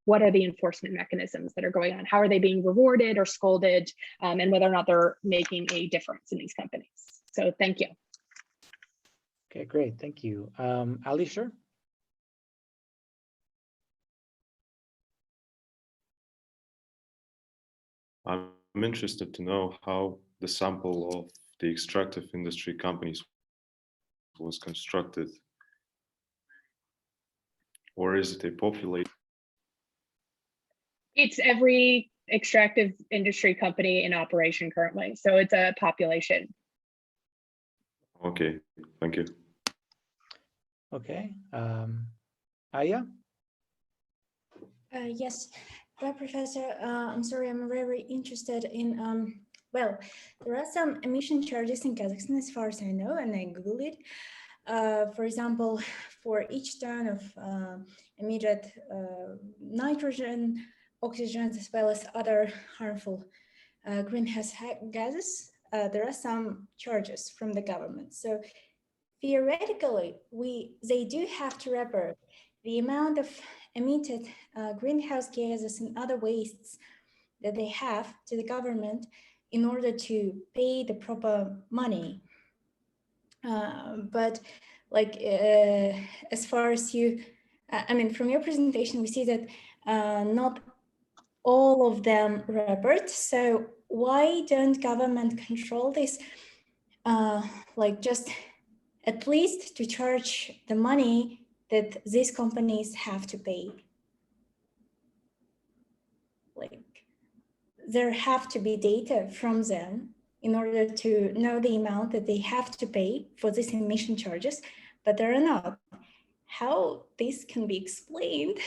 S2: what are the enforcement mechanisms that are going on? How are they being rewarded or scolded, and whether or not they're making a difference in these companies? So thank you.
S1: Okay, great, thank you. Ali, sure.
S4: I'm interested to know how the sample of the extractive industry companies was constructed. or is it a populated?
S2: It's every extractive industry company in operation currently. So it's a population.
S4: Okay, thank you.
S1: Okay, Aya?
S5: Yes, well, Professor, I'm sorry, I'm very interested in, well, there are some emission charges in Kazakhstan as far as I know, and I Googled it. For example, for each ton of emitted nitrogen, oxygen, as well as other harmful greenhouse gases, there are some charges from the government. So theoretically, they do have to report the amount of emitted greenhouse gases and other wastes that they have to the government in order to pay the proper money. But like, as far as you, I mean, from your presentation, we see that not all of them report. So why don't government control this? Like just at least to charge the money that these companies have to pay. Like there have to be data from them in order to know the amount that they have to pay for these emission charges, but there are not. How this can be explained?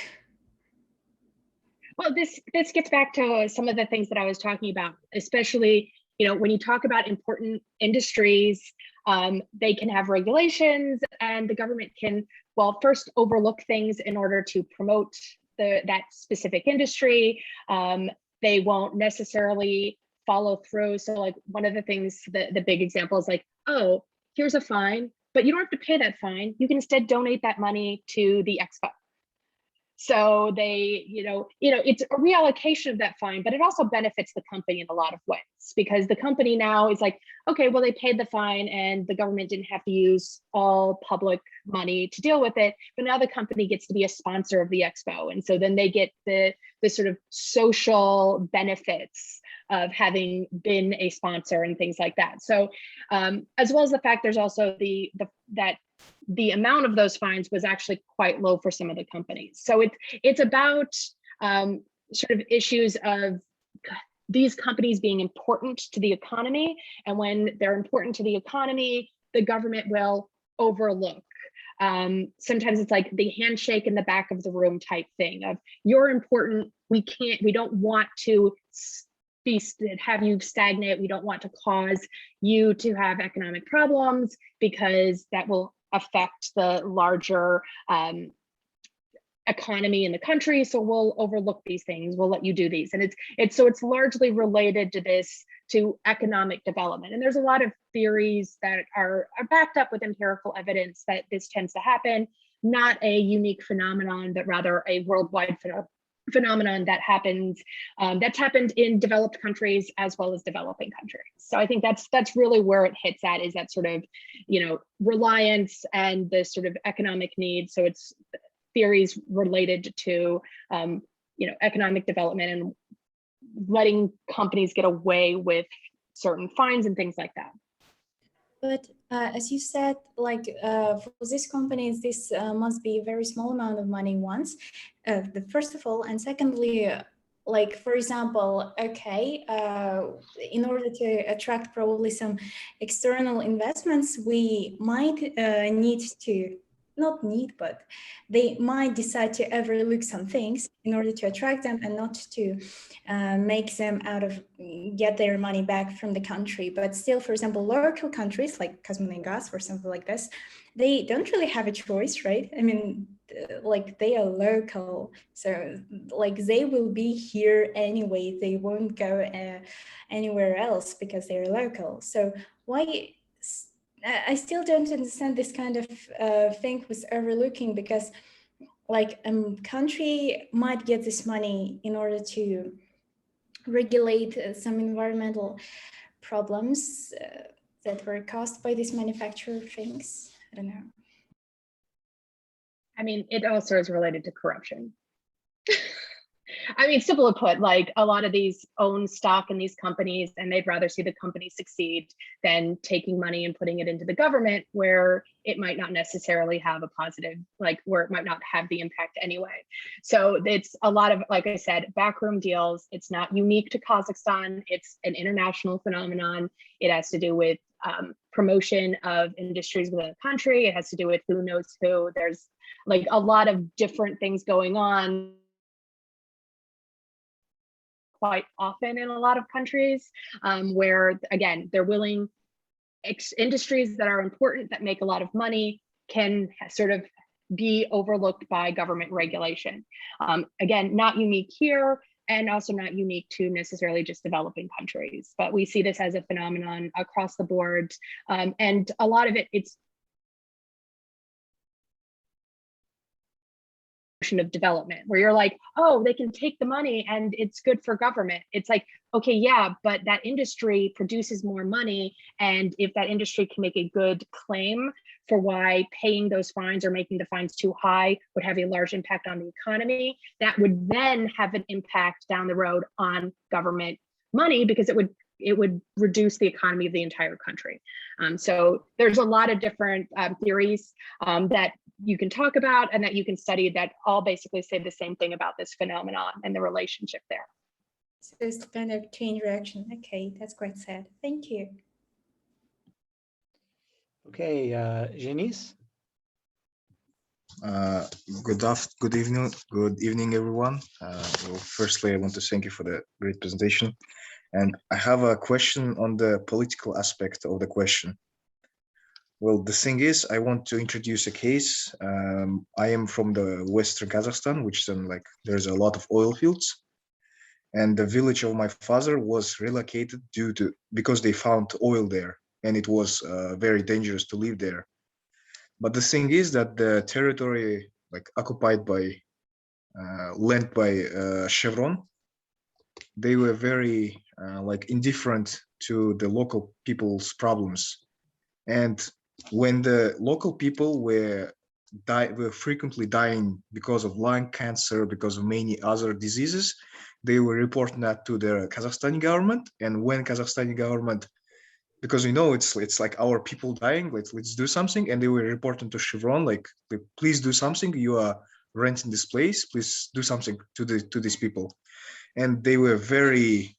S2: Well, this gets back to some of the things that I was talking about, especially, you know, when you talk about important industries, they can have regulations and the government can, well, first overlook things in order to promote that specific industry. They won't necessarily follow through. So like one of the things, the big example is like, oh, here's a fine, but you don't have to pay that fine. You can instead donate that money to the expo. So they, it's a reallocation of that fine, but it also benefits the company in a lot of ways because the company now is like, okay, well, they paid the fine and the government didn't have to use all public money to deal with it, but now the company gets to be a sponsor of the expo. And so then they get the sort of social benefits of having been a sponsor and things like that. So as well as the fact there's also that the amount of those fines was actually quite low for some of the companies. So it's about sort of issues of these companies being important to the economy. And when they're important to the economy, the government will overlook. Sometimes it's like the handshake in the back of the room type thing of you're important. We don't want to have you stagnate. We don't want to cause you to have economic problems because that will affect the larger economy in the country. So we'll overlook these things. We'll let you do these. And it's largely related to this, to economic development. And there's a lot of theories that are backed up with empirical evidence that this tends to happen, not a unique phenomenon, but rather a worldwide phenomenon that happens, that's happened in developed countries as well as developing countries. So I think that's really where it hits at, is that sort of, reliance and the sort of economic needs. So it's theories related to, economic development and letting companies get away with certain fines and things like that.
S5: But as you said, like for these companies, this must be a very small amount of money once, first of all, and secondly, like, for example, okay, in order to attract probably some external investments, we might but they might decide to overlook some things in order to attract them and not to make them get their money back from the country. But still, for example, local countries like Kazmunagas or something like this, they don't really have a choice, right? I mean, like they are local, so like they will be here anyway. They won't go anywhere else because they're local. So why? I still don't understand this kind of thing with overlooking, because like a country might get this money in order to regulate some environmental problems that were caused by these manufacturer things. I don't know.
S2: I mean, it also is related to corruption. I mean, simply put, like a lot of these own stock in these companies and they'd rather see the company succeed than taking money and putting it into the government where it might not necessarily have a positive, like where it might not have the impact anyway. So it's a lot of, like I said, backroom deals. It's not unique to Kazakhstan. It's an international phenomenon. It has to do with promotion of industries within the country. It has to do with who knows who. There's like a lot of different things going on quite often in a lot of countries where, again, they're willing, industries that are important, that make a lot of money, can sort of be overlooked by government regulation. Again, not unique here, and also not unique to necessarily just developing countries, but we see this as a phenomenon across the board. And a lot of it, it's of development where you're like, oh, they can take the money and it's good for government. It's like, okay, yeah, but that industry produces more money. And if that industry can make a good claim for why paying those fines or making the fines too high would have a large impact on the economy, that would then have an impact down the road on government money, because it would reduce the economy of the entire country. So there's a lot of different theories that you can talk about and that you can study that all basically say the same thing about this phenomenon and the relationship there.
S5: So it's kind of chain reaction. Okay, that's quite sad. Thank you.
S1: Okay, Janice?
S6: Good evening, everyone. Well, firstly, I want to thank you for the great presentation. And I have a question on the political aspect of the question. Well, the thing is, I want to introduce a case. I am from the Western Kazakhstan, which is there's a lot of oil fields. And the village of my father was relocated because they found oil there, and it was very dangerous to live there. But the thing is that the territory occupied by land by Chevron, they were very indifferent to the local people's problems. And when the local people were frequently dying because of lung cancer, because of many other diseases, they were reporting that to the Kazakhstani government. And when Kazakhstani government, because it's like our people dying, let's do something, and they were reporting to Chevron please do something, you are renting this place, please do something to these people. And they were very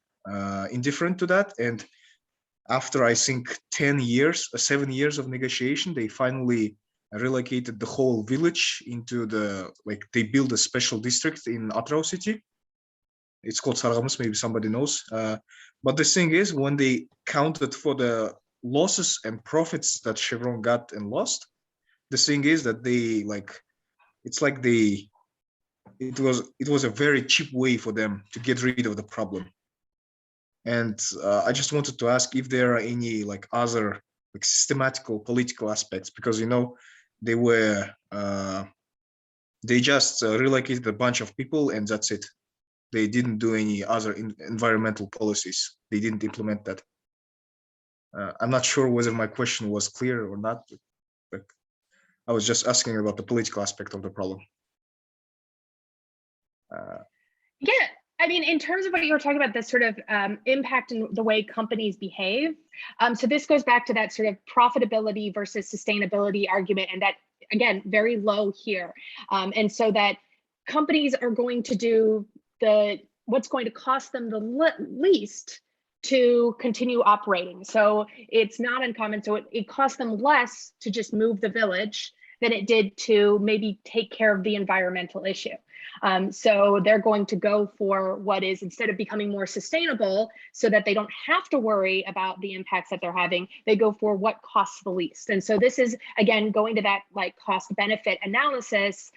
S6: indifferent to that. And after I think 7 years of negotiation, they finally relocated the whole village into they built a special district in Atrau city. It's called Sargamus, maybe somebody knows. But the thing is, when they counted for the losses and profits that Chevron got and lost, the thing is that it was a very cheap way for them to get rid of the problem. And I just wanted to ask if there are any other systematical political aspects, because they just relocated a bunch of people and that's it. They didn't do any other environmental policies. They didn't implement that. I'm not sure whether my question was clear or not, but I was just asking about the political aspect of the problem.
S2: Yeah, I mean, in terms of what you were talking about, this sort of impact in the way companies behave. So this goes back to that sort of profitability versus sustainability argument, and that, again, very low here. And so that companies are going to do what's going to cost them the least to continue operating. So it's not uncommon. So it costs them less to just move the village than it did to maybe take care of the environmental issue. So they're going to go for what is, instead of becoming more sustainable so that they don't have to worry about the impacts that they're having, they go for what costs the least. And so this is, again, going to that cost benefit analysis.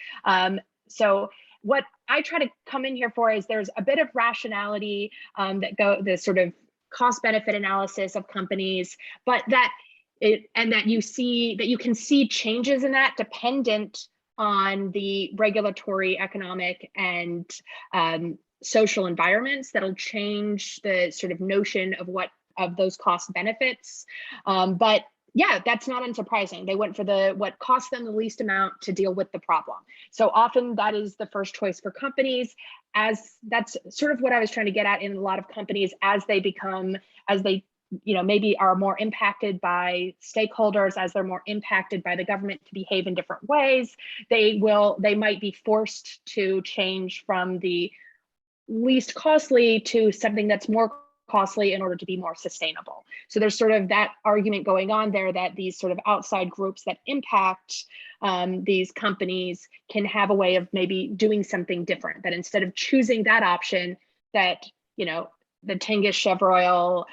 S2: So what I try to come in here for is there's a bit of rationality the sort of cost benefit analysis of companies, but that you can see changes in that dependent on the regulatory, economic, and social environments that'll change the sort of notion of those cost benefits. But Yeah, that's not unsurprising. They went for what cost them the least amount to deal with the problem. So often that is the first choice for companies, as that's sort of what I was trying to get at in a lot of companies as they maybe are more impacted by stakeholders, as they're more impacted by the government to behave in different ways. They might be forced to change from the least costly to something that's more costly in order to be more sustainable. So there's sort of that argument going on there that these sort of outside groups that impact these companies can have a way of maybe doing something different, that instead of choosing that option, that, the Tengiz Chevroil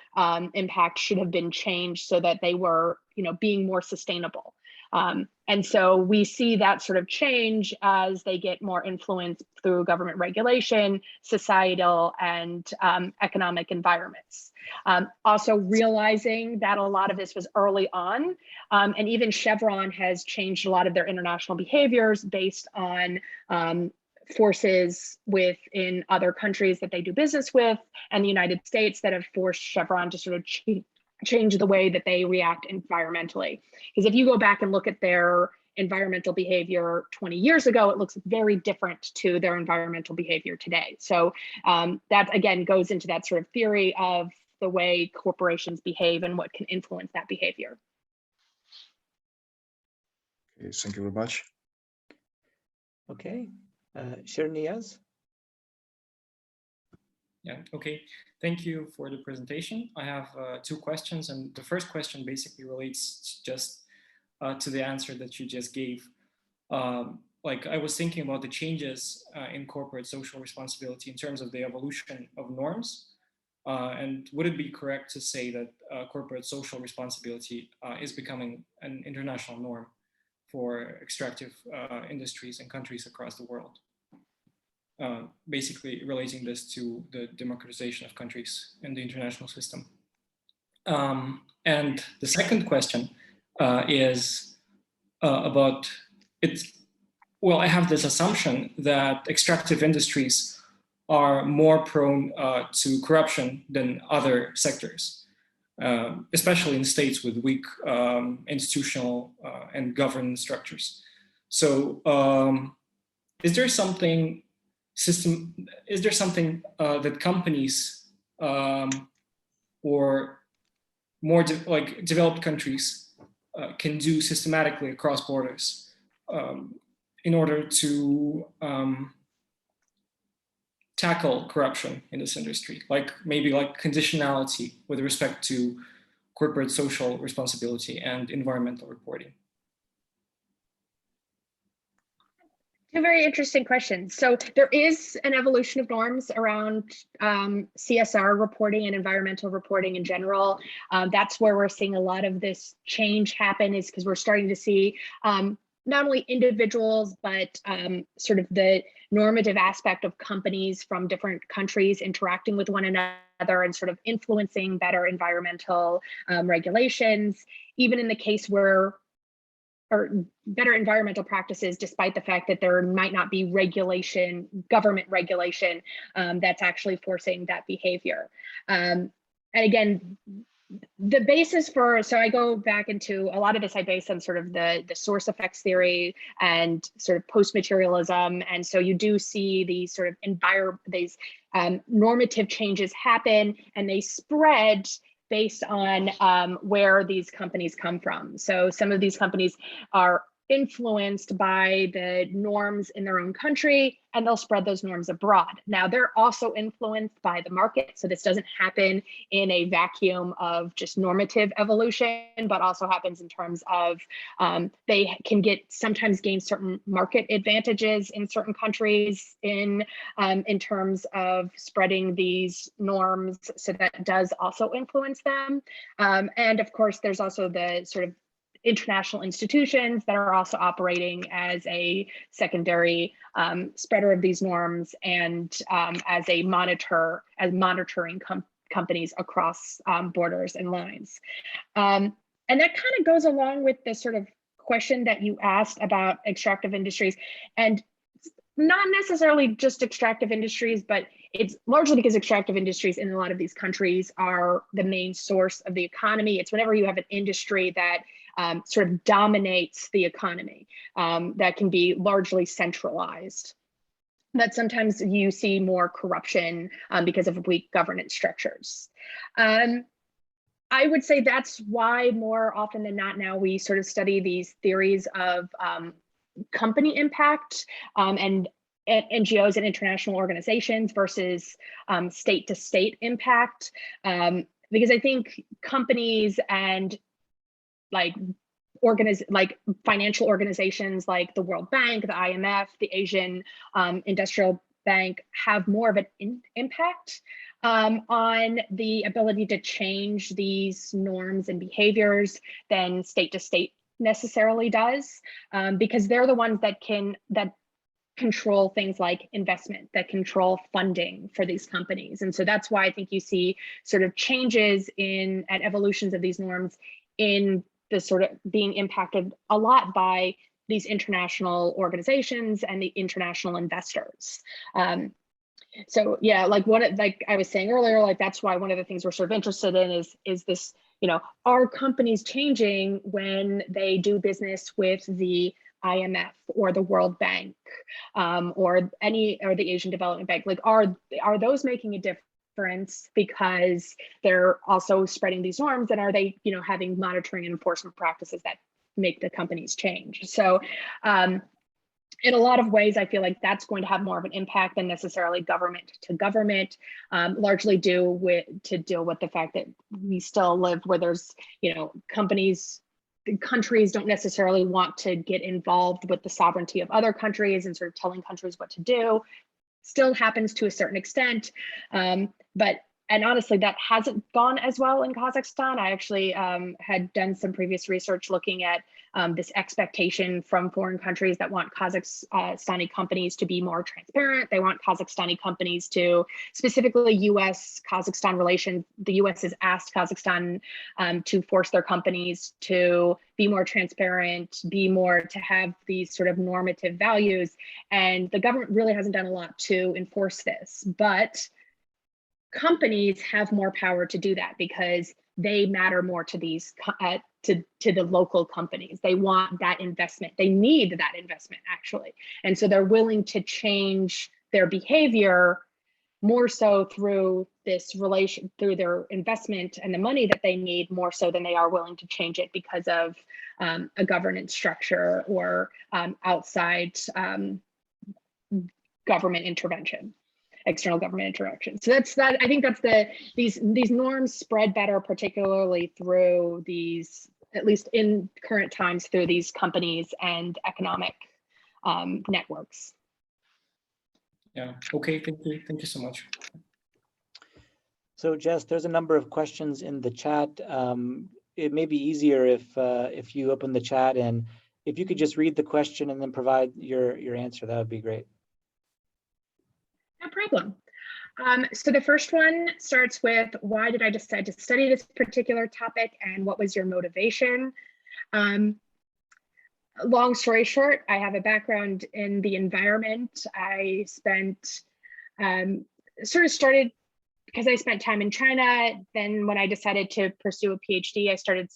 S2: impact should have been changed so that they were, being more sustainable. And so we see that sort of change as they get more influence through government regulation, societal, and economic environments. Also realizing that a lot of this was early on, and even Chevron has changed a lot of their international behaviors based on forces within other countries that they do business with, and the United States, that have forced Chevron to sort of change the way that they react environmentally. Because if you go back and look at their environmental behavior 20 years ago, it looks very different to their environmental behavior today. So that again goes into that sort of theory of the way corporations behave and what can influence that behavior.
S6: Okay, thank you very much.
S1: Okay, Shirniyaz.
S7: Yeah, okay. Thank you for the presentation. I have two questions, and the first question basically relates just to the answer that you just gave. Like I was thinking about the changes in corporate social responsibility in terms of the evolution of norms. And would it be correct to say that corporate social responsibility is becoming an international norm for extractive industries and countries across the world? Basically relating this to the democratization of countries in the international system. And the second question is about it. Well, I have this assumption that extractive industries are more prone to corruption than other sectors, especially in states with weak institutional and governance structures. So is there something that companies or more developed countries can do systematically across borders in order to tackle corruption in this industry, maybe conditionality with respect to corporate social responsibility and environmental reporting?
S2: Two very interesting questions. So there is an evolution of norms around CSR reporting and environmental reporting in general. That's where we're seeing a lot of this change happen, is because we're starting to see not only individuals, but sort of the normative aspect of companies from different countries interacting with one another and sort of influencing better environmental regulations, even in the case where or better environmental practices, despite the fact that there might not be regulation, government regulation, that's actually forcing that behavior. And again, the basis for, so I go back into a lot of this, I base on sort of the source effects theory and sort of post-materialism. And so you do see these sort of these normative changes happen, and they spread based on where these companies come from. So some of these companies are influenced by the norms in their own country, and they'll spread those norms abroad. Now, they're also influenced by the market. So this doesn't happen in a vacuum of just normative evolution, but also happens in terms of they can sometimes gain certain market advantages in certain countries in terms of spreading these norms. So that does also influence them. And of course, there's also the sort of international institutions that are also operating as a secondary spreader of these norms and as monitoring companies across borders and lines. And that kind of goes along with the sort of question that you asked about extractive industries. And not necessarily just extractive industries, but it's largely because extractive industries in a lot of these countries are the main source of the economy. It's whenever you have an industry that sort of dominates the economy, that can be largely centralized, that sometimes you see more corruption because of weak governance structures. I would say that's why more often than not now we sort of study these theories of company impact and NGOs and international organizations versus state-to-state impact, because I think companies and like financial organizations like the World Bank, the IMF, the Asian Industrial Bank have more of an impact on the ability to change these norms and behaviors than state-to-state necessarily does, because they're the ones that control things like investment, that control funding for these companies. And so that's why I think you see sort of changes and evolutions of these norms in the sort of being impacted a lot by these international organizations and the international investors. So yeah, like I was saying earlier, like that's why one of the things we're sort of interested in is this, are companies changing when they do business with the IMF or the World Bank or the Asian Development Bank? Like, are those making a difference because they're also spreading these norms, and are they, having monitoring and enforcement practices that make the companies change? So in a lot of ways, I feel like that's going to have more of an impact than necessarily government to government, largely to deal with the fact that we still live where there's, countries don't necessarily want to get involved with the sovereignty of other countries and sort of telling countries what to do. Still happens to a certain extent, and honestly, that hasn't gone as well in Kazakhstan. I actually had done some previous research looking at this expectation from foreign countries that want Kazakhstani companies to be more transparent. They want Kazakhstani companies to, specifically US-Kazakhstan relations, the US has asked Kazakhstan to force their companies to be more transparent, to have these sort of normative values. And the government really hasn't done a lot to enforce this, but companies have more power to do that because they matter more to these to the local companies. They want that investment. They need that investment, actually. And so they're willing to change their behavior more so through through their investment and the money that they need, more so than they are willing to change it because of a governance structure or outside government intervention. External government interaction. So I think that's these norms spread better, particularly through these, at least in current times, through these companies and economic networks.
S7: Yeah. Okay. Thank you. Thank you so much.
S1: So Jess, there's a number of questions in the chat. It may be easier if you open the chat, and if you could just read the question and then provide your answer, that would be great.
S2: No problem. So the first one starts with, why did I decide to study this particular topic, and what was your motivation? Long story short, I have a background in the environment. I started because I spent time in China. Then when I decided to pursue a PhD, I started,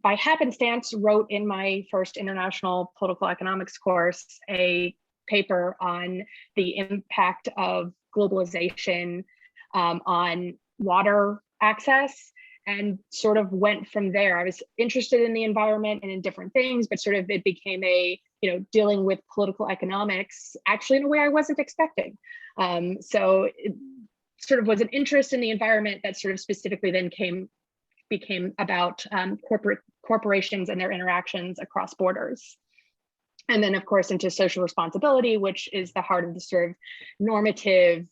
S2: by happenstance, wrote in my first international political economics course a paper on the impact of globalization on water access, and sort of went from there. I was interested in the environment and in different things, but sort of it became dealing with political economics actually in a way I wasn't expecting. So it sort of was an interest in the environment that sort of specifically then became about corporations and their interactions across borders. And then, of course, into social responsibility, which is the heart of the sort of normative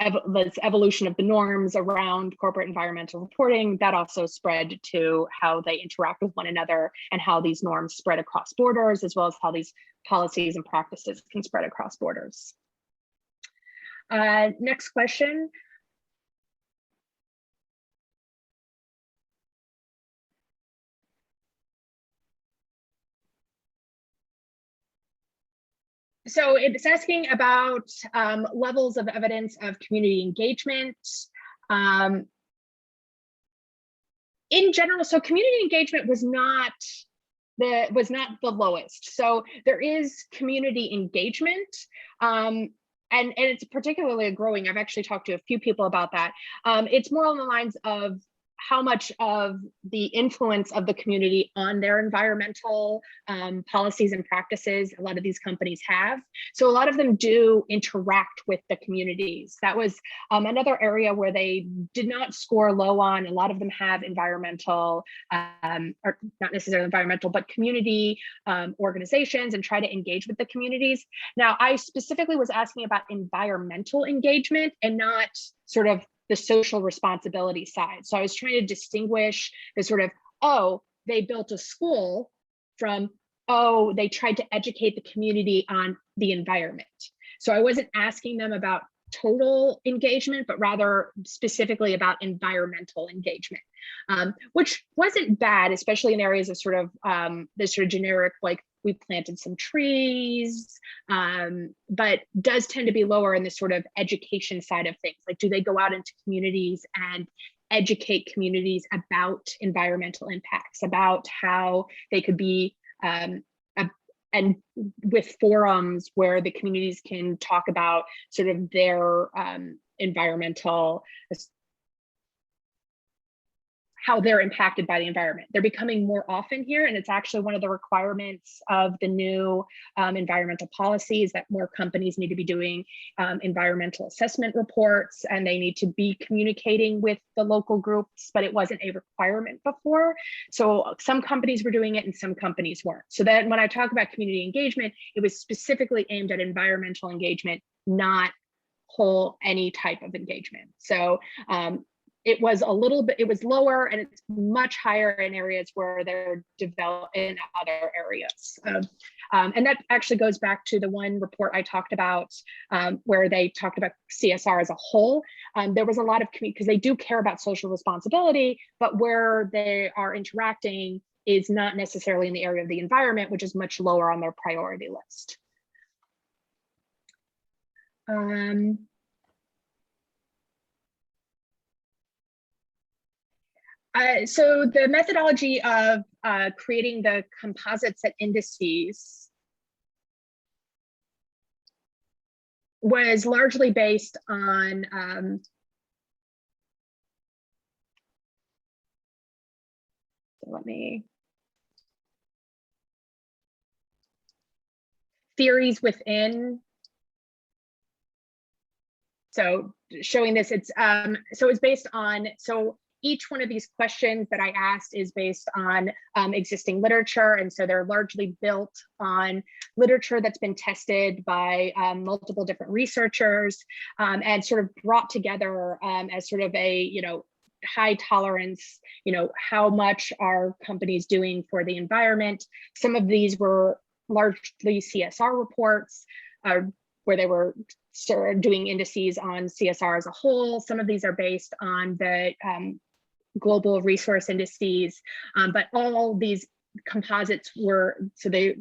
S2: evolution of the norms around corporate environmental reporting. That also spread to how they interact with one another and how these norms spread across borders, as well as how these policies and practices can spread across borders. Next question. So it's asking about levels of evidence of community engagement. In general, so community engagement was not the lowest. So there is community engagement, and it's particularly growing. I've actually talked to a few people about that. It's more on the lines of how much of the influence of the community on their environmental policies and practices a lot of these companies have. So a lot of them do interact with the communities. That was another area where they did not score low on. A lot of them have environmental, or not necessarily environmental, but community organizations and try to engage with the communities. Now, I specifically was asking about environmental engagement and not sort of the social responsibility side. So I was trying to distinguish the sort of, oh, they built a school from, oh, they tried to educate the community on the environment. So I wasn't asking them about total engagement, but rather specifically about environmental engagement, which wasn't bad, especially in areas of sort of this sort of generic, like we planted some trees, but does tend to be lower in the sort of education side of things. Like, do they go out into communities and educate communities about environmental impacts, about how they could be, and with forums where the communities can talk about sort of their environmental, how they're impacted by the environment. They're becoming more often here, and it's actually one of the requirements of the new environmental policies that more companies need to be doing environmental assessment reports, and they need to be communicating with the local groups, but it wasn't a requirement before. So some companies were doing it and some companies weren't. So then when I talk about community engagement, it was specifically aimed at environmental engagement, not any type of engagement. So it was a little bit, it was lower, and it's much higher in areas where they're developed in other areas. And that actually goes back to the one report I talked about where they talked about CSR as a whole. There was a lot of, because they do care about social responsibility, but where they are interacting is not necessarily in the area of the environment, which is much lower on their priority list. So the methodology of creating the composites and indices was largely based on theories within. So showing this, it's so it's based on, so each one of these questions that I asked is based on existing literature. And so they're largely built on literature that's been tested by multiple different researchers and sort of brought together as sort of a, high tolerance, how much are companies doing for the environment. Some of these were largely CSR reports where they were sort of doing indices on CSR as a whole. Some of these are based on the global resource indices, but all these composites were, so they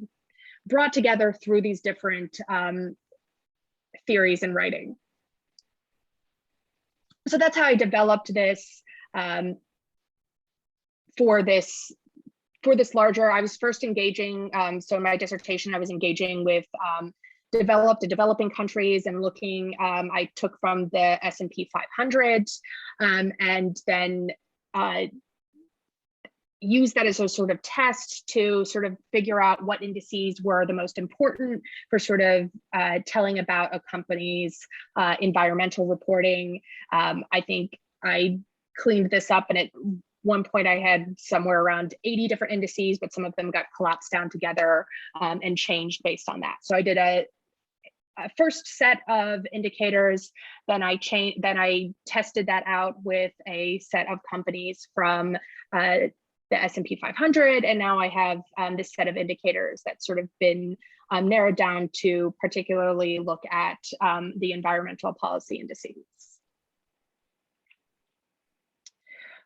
S2: brought together through these different theories and writing. So that's how I developed this for this larger. I was first engaging, so in my dissertation, I was engaging with developing countries and looking, I took from the S&P 500 and then use that as a sort of test to sort of figure out what indices were the most important for sort of telling about a company's environmental reporting. I think I cleaned this up, and at one point I had somewhere around 80 different indices, but some of them got collapsed down together and changed based on that. So I did a first set of indicators, then I tested that out with a set of companies from the S&P 500, and now I have this set of indicators that's sort of been narrowed down to particularly look at the environmental policy indices.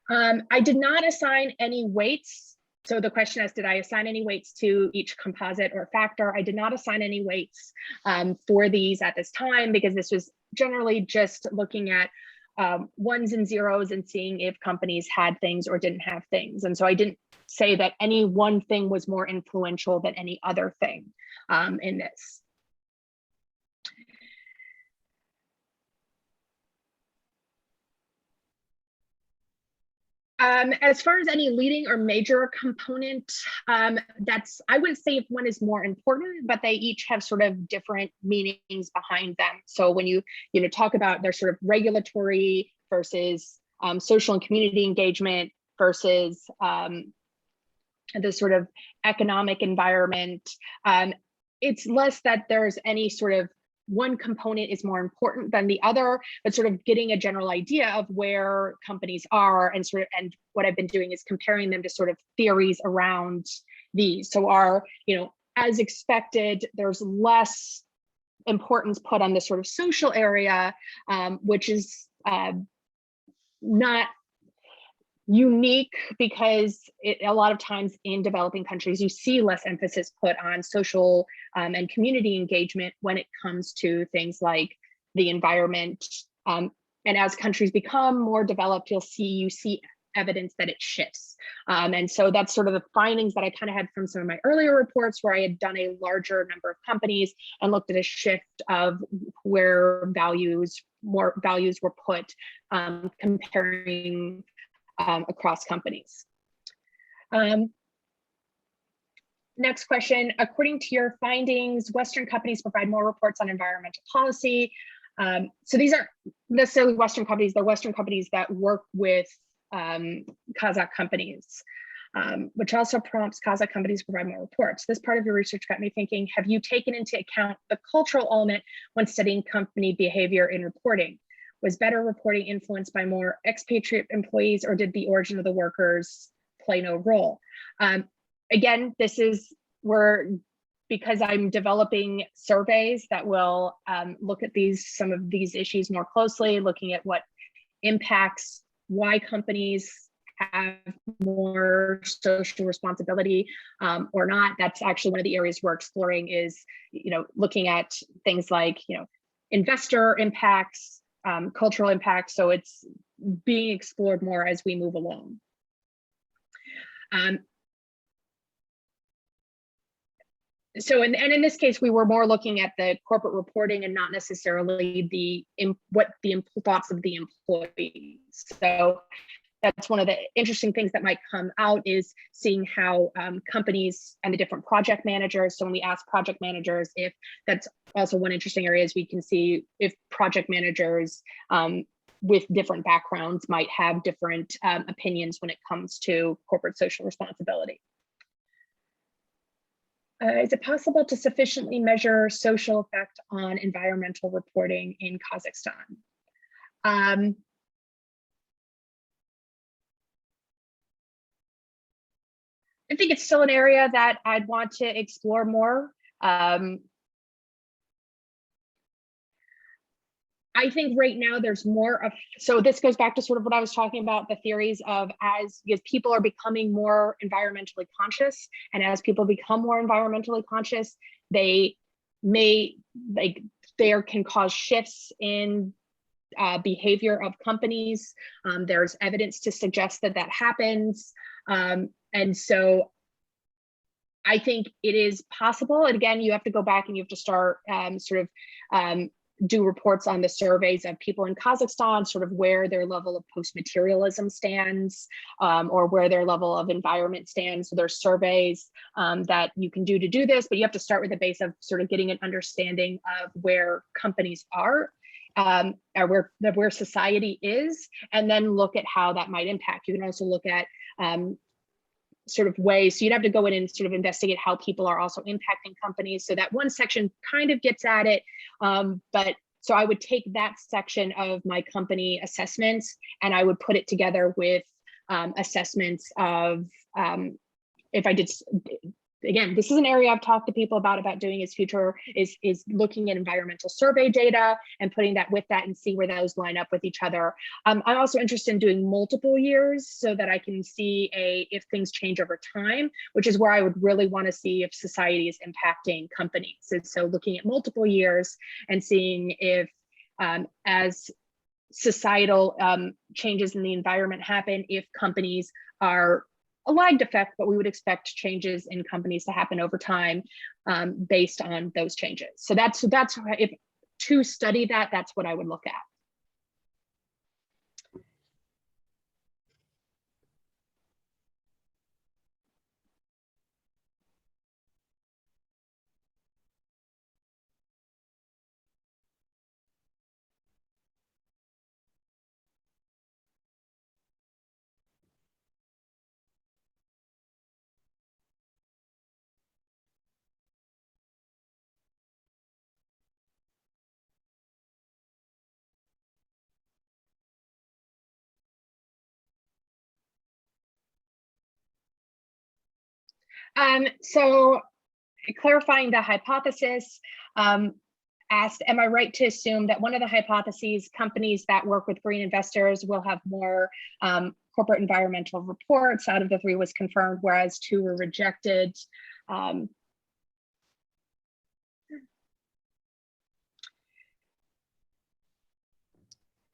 S2: I did not assign any weights So the question is, did I assign any weights to each composite or factor? I did not assign any weights for these at this time, because this was generally just looking at ones and zeros and seeing if companies had things or didn't have things. And so I didn't say that any one thing was more influential than any other thing in this. As far as any leading or major component, I wouldn't say if one is more important, but they each have sort of different meanings behind them. So when you talk about their sort of regulatory versus social and community engagement versus the sort of economic environment, it's less that there's any sort of one component is more important than the other, but sort of getting a general idea of where companies are, and what I've been doing is comparing them to sort of theories around these. So as expected, there's less importance put on the sort of social area, which is not unique, because a lot of times in developing countries, you see less emphasis put on social and community engagement when it comes to things like the environment. And as countries become more developed, you see evidence that it shifts. And so that's sort of the findings that I kind of had from some of my earlier reports, where I had done a larger number of companies and looked at a shift of where more values were put, comparing across companies. Next question, according to your findings, Western companies provide more reports on environmental policy. So these aren't necessarily Western companies, they're Western companies that work with Kazakh companies, which also prompts Kazakh companies to provide more reports. This part of your research got me thinking, have you taken into account the cultural element when studying company behavior in reporting? Was better reporting influenced by more expatriate employees, or did the origin of the workers play no role? Again, this is because I'm developing surveys that will look at some of these issues more closely, looking at what impacts why companies have more social responsibility or not. That's actually one of the areas we're exploring, is looking at things like investor impacts, cultural impacts. So it's being explored more as we move along. So in this case, we were more looking at the corporate reporting and not necessarily what the thoughts of the employees. So that's one of the interesting things that might come out, is seeing how companies and the different project managers. So when we ask project managers, if that's also one interesting area, is we can see if project managers with different backgrounds might have different opinions when it comes to corporate social responsibility. Is it possible to sufficiently measure social effect on environmental reporting in Kazakhstan? I think it's still an area that I'd want to explore more. I think right now there's more of, so this goes back to sort of what I was talking about, the theories of because people are becoming more environmentally conscious, and as people become more environmentally conscious, they can cause shifts in behavior of companies. There's evidence to suggest that happens. And so I think it is possible. And again, you have to go back and you have to start do reports on the surveys of people in Kazakhstan, sort of where their level of post-materialism stands, or where their level of environment stands. So there's surveys that you can do to do this, but you have to start with the base of sort of getting an understanding of where companies are, or where society is, and then look at how that might impact. You can also look at sort of ways, so you'd have to go in and sort of investigate how people are also impacting companies. So that one section kind of gets at it, but so I would take that section of my company assessments and I would put it together with assessments of, if I did again, this is an area I've talked to people about doing is looking at environmental survey data and putting that with that and see where those line up with each other. I'm also interested in doing multiple years so that I can see if things change over time, which is where I would really want to see if society is impacting companies. And so looking at multiple years and seeing if as societal changes in the environment happen, if companies are a lagged effect, but we would expect changes in companies to happen over time based on those changes. So that's if to study that, that's what I would look at. So clarifying the hypothesis, asked, am I right to assume that one of the hypotheses, companies that work with green investors will have more corporate environmental reports? Out of the 3 was confirmed, whereas 2 were rejected.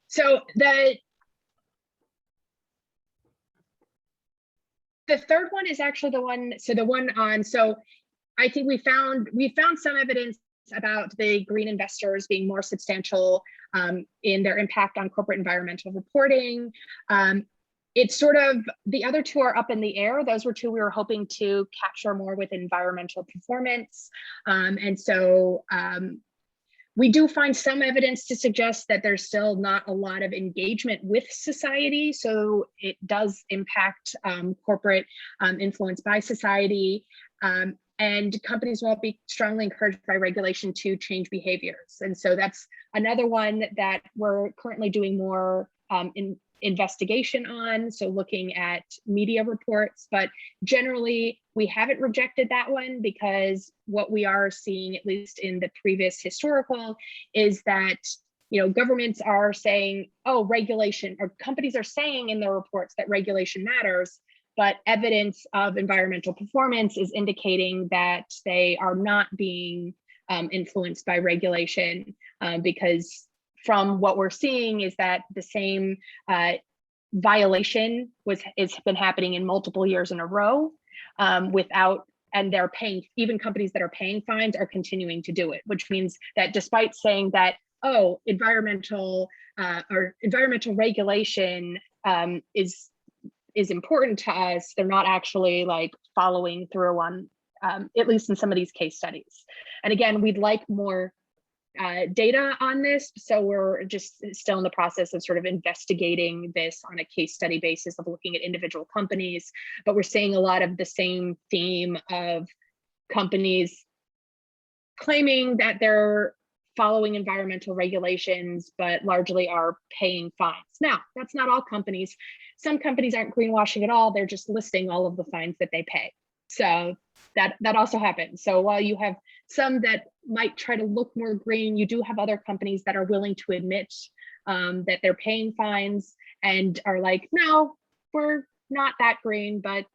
S2: So the third one is actually the one, so the one on, so I think we found some evidence about the green investors being more substantial in their impact on corporate environmental reporting. It's sort of, the other 2 are up in the air. Those were 2 we were hoping to capture more with environmental performance. And so we do find some evidence to suggest that there's still not a lot of engagement with society. So it does impact corporate influence by society. And companies won't be strongly encouraged by regulation to change behaviors. And so that's another one that we're currently doing more investigation on, so looking at media reports, but generally we haven't rejected that one because what we are seeing, at least in the previous historical, is that governments are saying, oh, regulation, or companies are saying in their reports that regulation matters, but evidence of environmental performance is indicating that they are not being influenced by regulation because from what we're seeing is that the same violation has been happening in multiple years in a row and they're paying, even companies that are paying fines are continuing to do it, which means that despite saying that, oh, environmental regulation is important to us, they're not actually like following through on, at least in some of these case studies. And again, we'd like more data on this. So we're just still in the process of sort of investigating this on a case study basis of looking at individual companies, but we're seeing a lot of the same theme of companies claiming that they're following environmental regulations, but largely are paying fines. Now, that's not all companies. Some companies aren't greenwashing at all. They're just listing all of the fines that they pay. So that also happens. So while you have some that might try to look more green, you do have other companies that are willing to admit that they're paying fines and are like, no, we're not that green, but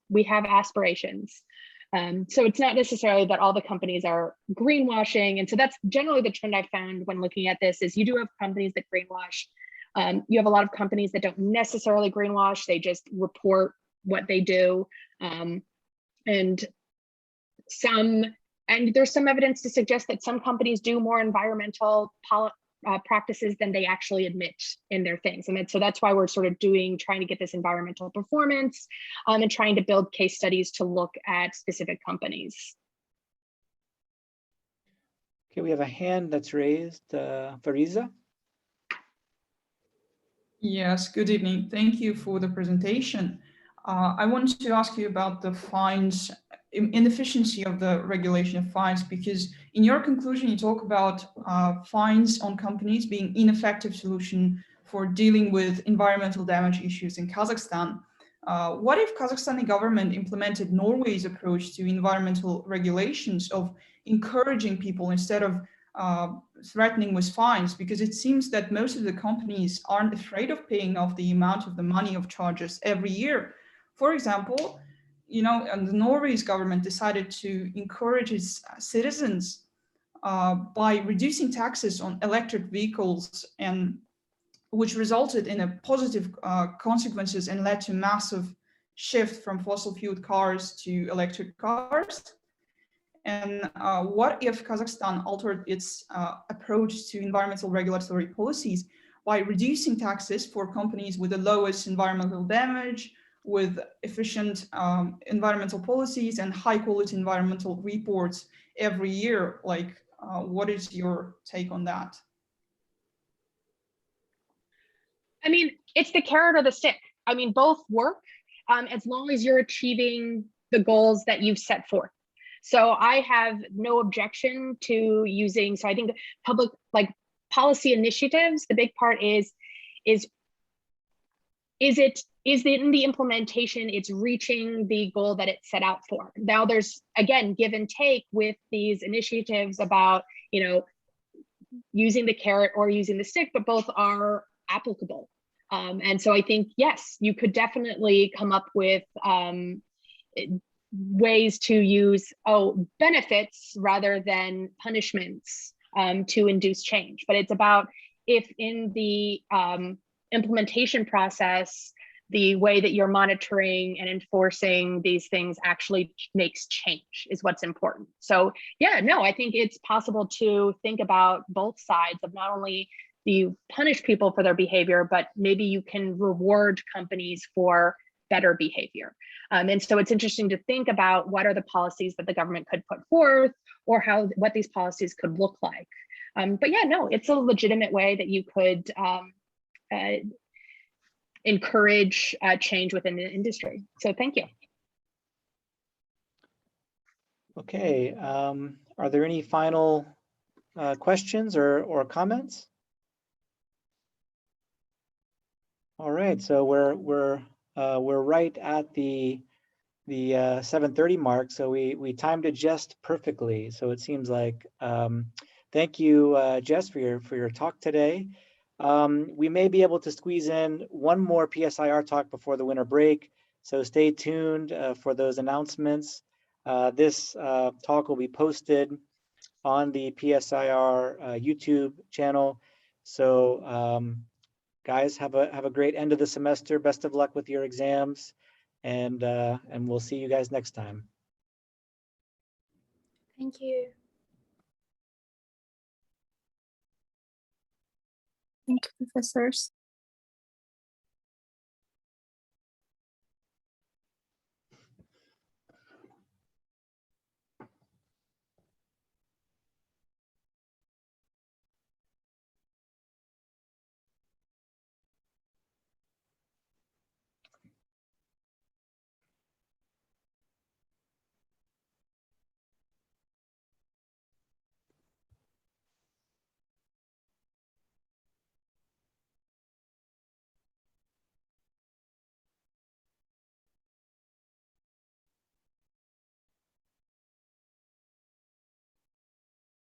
S2: we have aspirations. So it's not necessarily that all the companies are greenwashing. And so that's generally the trend I found when looking at this is you do have companies that greenwash. You have a lot of companies that don't necessarily greenwash. They just report what they do. And there's some evidence to suggest that some companies do more environmental practices than they actually admit in their things. And so that's why we're sort of trying to get this environmental performance and trying to build case studies to look at specific companies.
S1: Okay, we have a hand that's raised. Fariza?
S8: Yes, good evening. Thank you for the presentation. I wanted to ask you about the fines, inefficiency of the regulation of fines, because in your conclusion, you talk about fines on companies being ineffective solution for dealing with environmental damage issues in Kazakhstan. What if Kazakhstani government implemented Norway's approach to environmental regulations of encouraging people instead of threatening with fines? Because it seems that most of the companies aren't afraid of paying off the amount of the money of charges every year. For example, the Norway's government decided to encourage its citizens by reducing taxes on electric vehicles, and which resulted in a positive consequences and led to massive shift from fossil fueled cars to electric cars. And what if Kazakhstan altered its approach to environmental regulatory policies by reducing taxes for companies with the lowest environmental damage, with efficient environmental policies and high quality environmental reports every year? Like, what is your take on that?
S2: I mean, it's the carrot or the stick. I mean, both work as long as you're achieving the goals that you've set forth. So I have no objection to using, so I think public, like policy initiatives, the big part is in the implementation, it's reaching the goal that it set out for. Now there's, again, give and take with these initiatives about, using the carrot or using the stick, but both are applicable. And so I think, yes, you could definitely come up with ways to use benefits rather than punishments to induce change. But it's about if in the implementation process, the way that you're monitoring and enforcing these things actually makes change is what's important. So yeah, no, I think it's possible to think about both sides of not only do you punish people for their behavior, but maybe you can reward companies for better behavior. And so it's interesting to think about what are the policies that the government could put forth, or what these policies could look like. But yeah, no, it's a legitimate way that you could encourage change within the industry. So thank you.
S1: Okay, are there any final questions or comments? All right, so we're right at the 7:30 mark, so we timed it just perfectly. So it seems like thank you, Jess, for your talk today. We may be able to squeeze in one more PSIR talk before the winter break, so stay tuned for those announcements. This talk will be posted on the PSIR YouTube channel. So guys, have a great end of the semester. Best of luck with your exams, and we'll see you guys next time.
S5: Thank you.
S9: Thank you, professors.